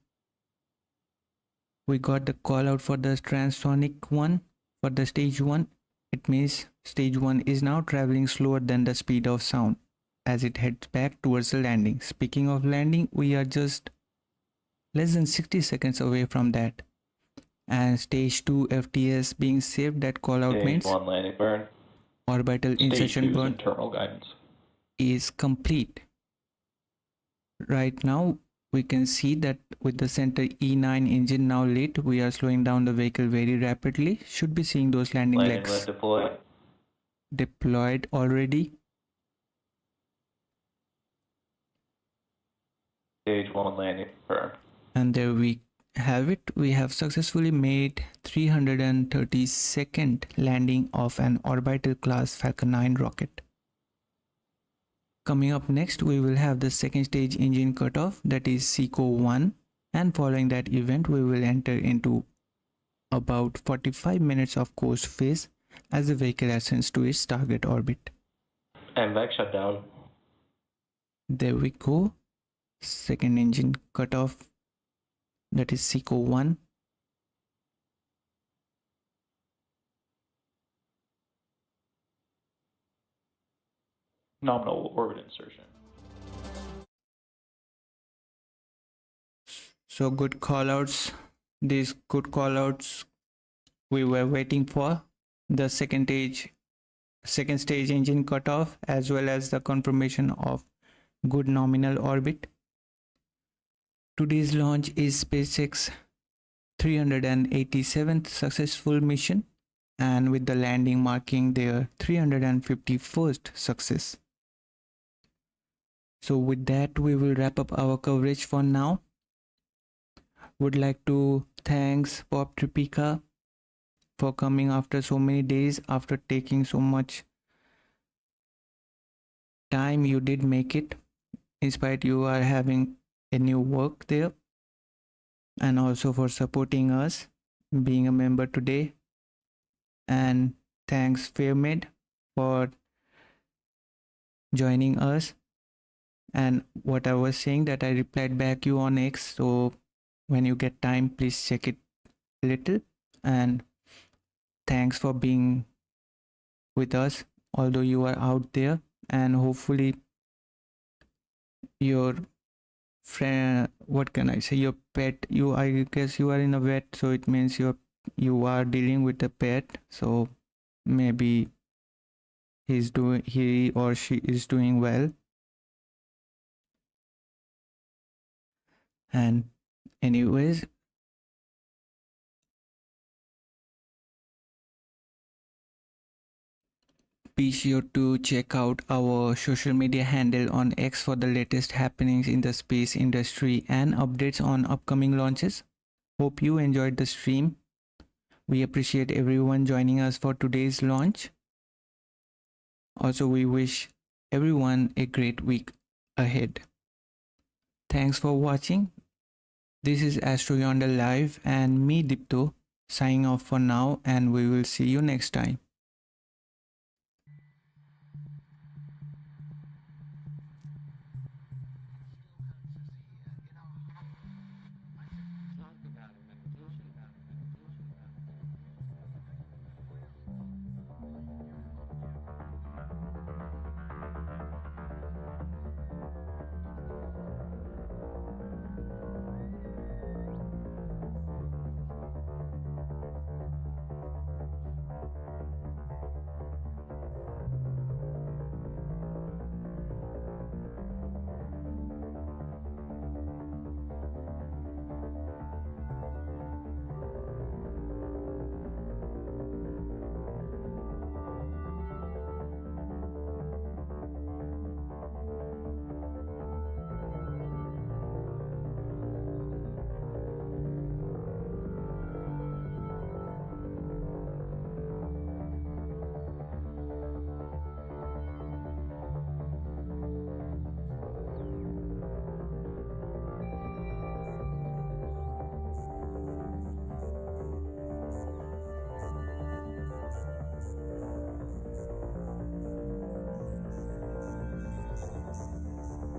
We got the call out for the transonic one for the stage 1. It means stage 1 is now traveling slower than the speed of sound as it heads back towards the landing. Speaking of landing, we are just less than 60 seconds away from that. And stage 2 FTS being saved, that call out means Stage 1 landing burn. orbital Stage insertion 2 burn internal guidance. is complete. Right now we can see that with the center E9 engine now lit, we are slowing down the vehicle very rapidly. Should be seeing those landing Landing legs leg deployed. deployed already. Stage 1 landing confirmed. And there we have it. We have successfully made 332nd landing of an orbital class Falcon 9 rocket. Coming up next, we will have the second stage engine cutoff, that is SECO 1, and following that event we will enter into about 45 minutes of course phase as the vehicle ascends to its target orbit. MVAC shutdown. There we go. Second engine cutoff, that is SECO 1. Nominal orbit insertion. So good callouts. These good callouts we were waiting for. The second stage engine cutoff, as well as the confirmation of good nominal orbit. Today's launch is SpaceX 387th successful mission, and with the landing marking their 351st success. So with that, we will wrap up our coverage for now. Would like to thanks Bob Tripika for coming after so many days, after taking so much time. You did make it, in spite you are having a new work there, and also for supporting us, being a member today. And thanks Fairmade for joining us. And what I was saying, that I replied back you on X, so when you get time please check it a little. And thanks for being with us, although you are out there, and hopefully your friend, what can I say, your pet, I guess you are in a vet, so it means you are dealing with a pet, so maybe he or she is doing well. And anyways, be sure to check out our social media handle on X for the latest happenings in the space industry and updates on upcoming launches. Hope you enjoyed the stream. We appreciate everyone joining us for today's launch. Also, we wish everyone a great week ahead. Thanks for watching. This is AstroYonder Live and me, Dipta, signing off for now, and we will see you next time.